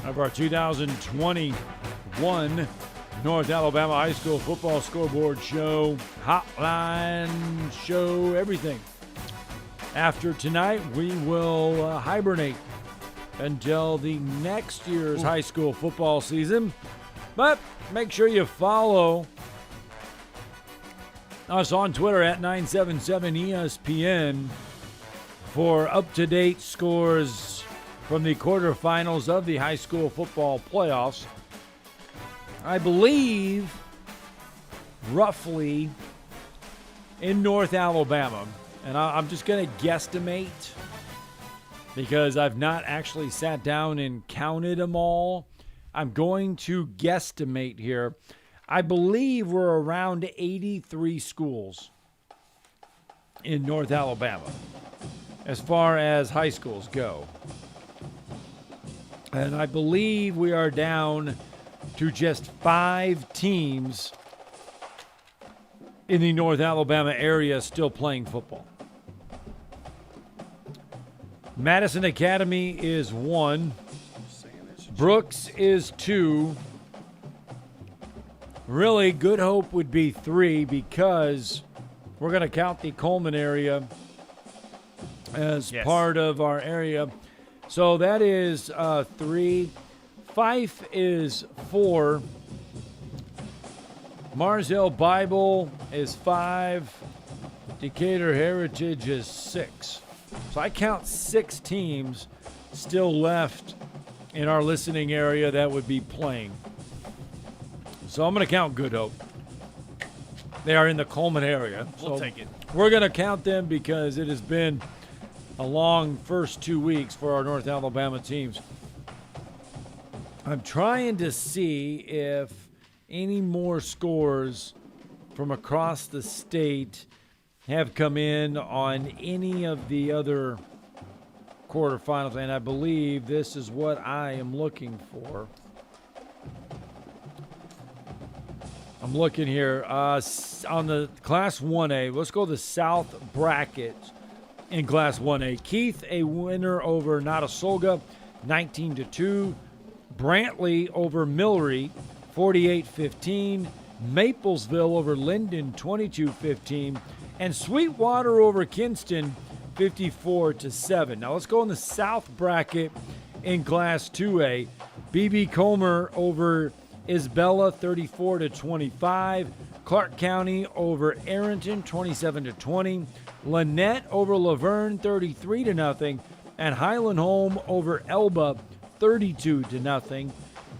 of our 2021 North Alabama High School Football Scoreboard Show, hotline show, everything. After tonight, we will hibernate until the next year's high school football season. But make sure you follow us on Twitter at 977ESPN for up-to-date scores from the quarterfinals of the high school football playoffs. I believe roughly in North Alabama, and I'm just going to guesstimate because I've not actually sat down and counted them all. I'm going to guesstimate here. I believe we're around 83 schools in North Alabama as far as high schools go. And I believe we are down to just 5 teams in the North Alabama area still playing football. Madison Academy is 1. Brooks is 2. Really, Good Hope would be 3 because we're going to count the Coleman area as part of our area. So that is 3. Fife is 4. Marzell Bible is 5. Decatur Heritage is 6. So I count 6 teams still left in our listening area that would be playing. So I'm going to count Good Hope. They are in the Coleman area. We'll take it. We're going to count them because it has been a long first 2 weeks for our North Alabama teams. I'm trying to see if any more scores from across the state have come in on any of the other quarterfinals, and I believe this is what I am looking for. I'm looking here on the Class 1A. Let's go to the South bracket in Class 1A. Keith, a winner over Notasulga, 19-2. Brantley over Millery, 48-15. Maplesville over Linden, 22-15. And Sweetwater over Kinston, 54-7. Now let's go in the South bracket in Class 2A. B.B. Comer over Isabella, 34-25. Clark County over Arrington, 27-20. Lynette over Laverne, 33-0. And Highland Home over Elba, 32-0.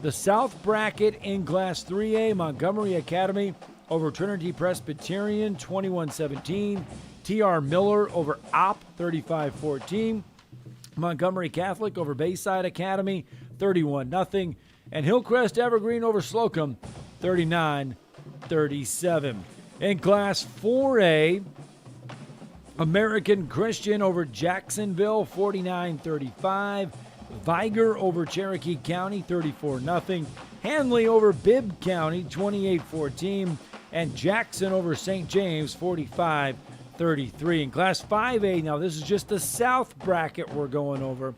The South bracket in Class 3A, Montgomery Academy over Trinity Presbyterian, 21-17. T.R. Miller over Opp, 35-14. Montgomery Catholic over Bayside Academy, 31-0. And Hillcrest Evergreen over Slocum, 39-37. In Class 4A, American Christian over Jacksonville, 49-35. Viger over Cherokee County, 34-0. Hanley over Bibb County, 28-14. And Jackson over St. James, 45-33. In Class 5A, now this is just the South bracket we're going over.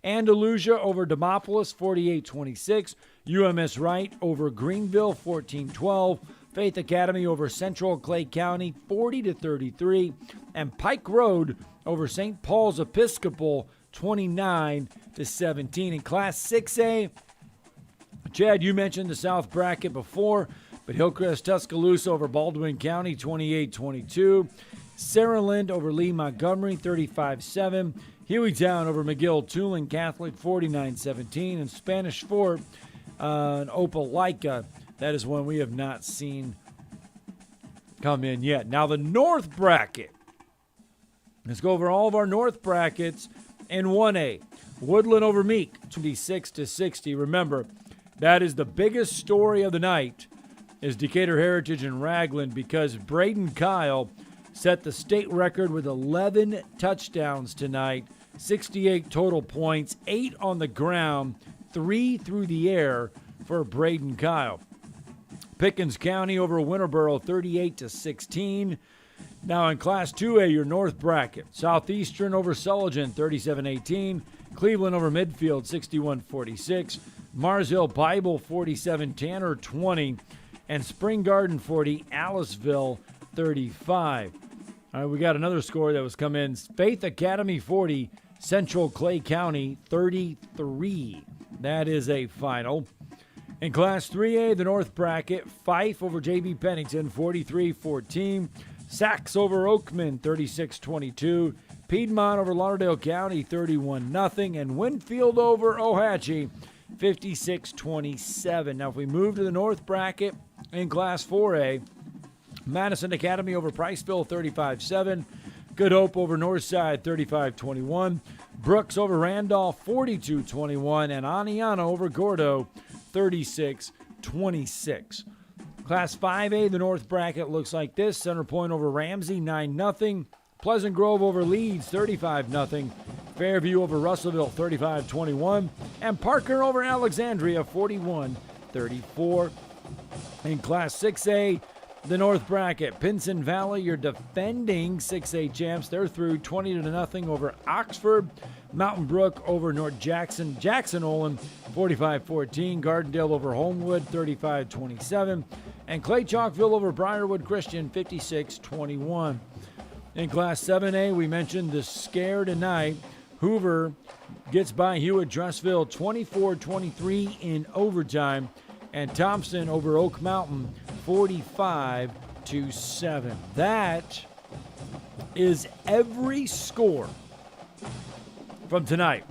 Andalusia over Demopolis, 48-26. UMS Wright over Greenville, 14-12. Faith Academy over Central Clay County, 40-33. And Pike Road over St. Paul's Episcopal, 29-17. In Class 6A, Chad, you mentioned the South bracket before, but Hillcrest Tuscaloosa over Baldwin County, 28-22. Saraland over Lee Montgomery, 35-7. Hueytown over McGill Tulane Catholic, 49-17. And Spanish Fort and Opelika, that is one we have not seen come in yet. Now the North bracket. Let's go over all of our North brackets. In 1A, Woodland over Meek, 26-60. Remember, that is the biggest story of the night is Decatur Heritage and Ragland, because Braden Kyle set the state record with 11 touchdowns tonight, 68 total points, 8 on the ground, 3 through the air for Braden Kyle. Pickens County over Winterboro, 38-16. Now in Class 2A, your North bracket. Southeastern over Sullivan, 37-18. Cleveland over Midfield, 61-46. Mars Hill Bible, 47. Tanner, 20. And Spring Garden, 40. Aliceville, 35. All right, we got another score that was come in. Faith Academy, 40. Central Clay County, 33. That is a final. In Class 3A, the North bracket, Fife over J.B. Pennington, 43-14. Sachs over Oakman, 36-22. Piedmont over Lauderdale County, 31-0. And Winfield over Ohatchee, 56-27. Now, if we move to the North bracket in Class 4A, Madison Academy over Priceville, 35-7. Good Hope over Northside, 35-21. Brooks over Randolph, 42-21. And Aniana over Gordo, 36-26. Class 5A, the North bracket looks like this. Center Point over Ramsey, 9-0. Pleasant Grove over Leeds, 35-0. Fairview over Russellville, 35-21. And Parker over Alexandria, 41-34. In Class 6A, the North bracket, Pinson Valley, your defending 6A champs. They're through 20-0 over Oxford. Mountain Brook over North Jackson. Jackson-Olin, 45-14. Gardendale over Homewood, 35-27. And Clay Chalkville over Briarwood Christian, 56-21. In Class 7A, we mentioned the scare tonight. Hoover gets by Hewitt Dressville, 24-23 in overtime. And Thompson over Oak Mountain, 45-7. That is every score from tonight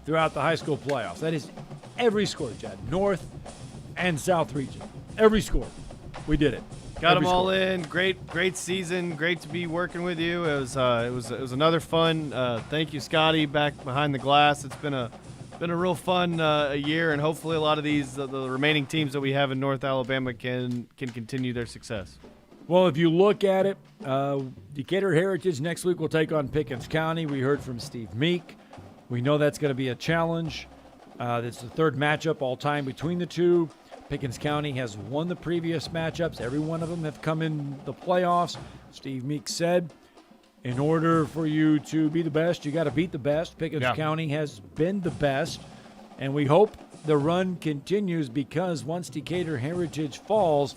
throughout the high school playoffs. That is every score, Chad. North and South region. Every score. We did it. Got Every them all score. in. Great season. Great to be working with you. It was another fun. Thank you, Scotty, back behind the glass. It's been a real fun a year, and hopefully a lot of these the remaining teams that we have in North Alabama can continue their success. Well, if you look at it, Decatur Heritage next week will take on Pickens County. We heard from Steve Meek. We know that's going to be a challenge. That's the third matchup all time between the two. Pickens County has won the previous matchups. Every one of them have come in the playoffs. Steve Meek said, in order for you to be the best, you got to beat the best. Pickens County has been the best, and we hope the run continues because once Decatur Heritage falls,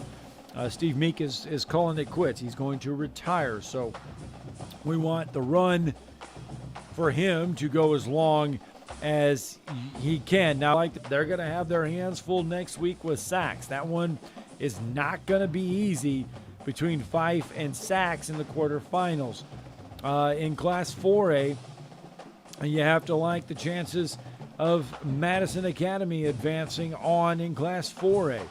Steve Meek is calling it quits. He's going to retire. So we want the run for him to go as long as he can. Now, they're going to have their hands full next week with Sacs. That one is not going to be easy between Fife and Sacs in the quarterfinals. In Class 4A, you have to like the chances of Madison Academy advancing on in Class 4A.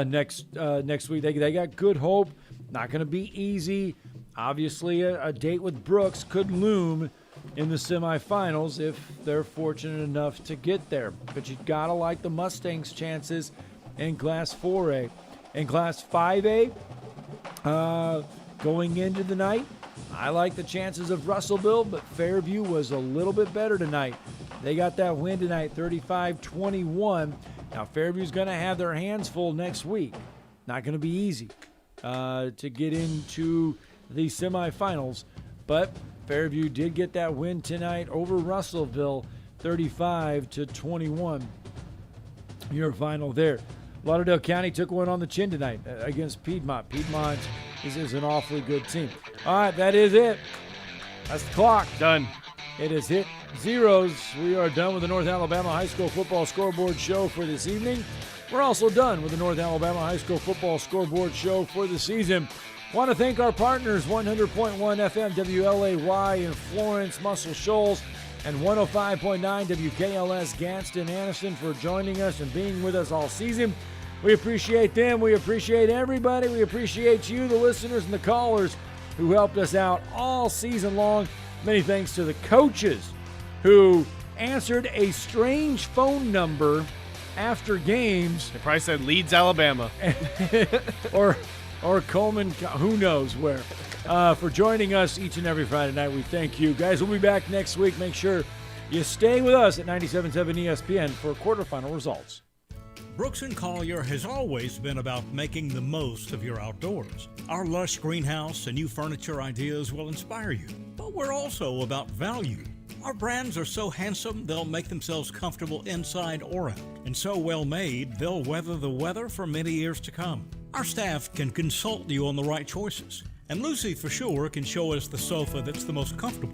Next week, they got good hope. Not going to be easy. Obviously, a date with Brooks could loom in the semifinals if they're fortunate enough to get there. But you got to like the Mustangs' chances in Class 4A. In Class 5A, going into the night, I like the chances of Russellville, but Fairview was a little bit better tonight. They got that win tonight, 35-21. Now, Fairview's going to have their hands full next week. Not going to be easy to get into the semifinals, but Fairview did get that win tonight over Russellville, 35-21. Your final there. Lauderdale County took one on the chin tonight against Piedmont. Piedmont is an awfully good team. All right, that is it. That's the clock. Done. It has hit zeros. We are done with the North Alabama High School Football Scoreboard Show for this evening. We're also done with the North Alabama High School Football Scoreboard Show for the season. Want to thank our partners, 100.1 FM WLAY in Florence, Muscle Shoals, and 105.9 WKLS Gadsden, Anniston for joining us and being with us all season. We appreciate them. We appreciate everybody. We appreciate you, the listeners and the callers who helped us out all season long. Many thanks to the coaches who answered a strange phone number after games. They probably said Leeds, Alabama. or Coleman, who knows where. For joining us each and every Friday night, we thank you. Guys, we'll be back next week. Make sure you stay with us at 97.7 ESPN for quarterfinal results. Brooks & Collier has always been about making the most of your outdoors. Our lush greenhouse and new furniture ideas will inspire you, but we're also about value. Our brands are so handsome, they'll make themselves comfortable inside or out, and so well made, they'll weather the weather for many years to come. Our staff can consult you on the right choices, and Lucy for sure can show us the sofa that's the most comfortable.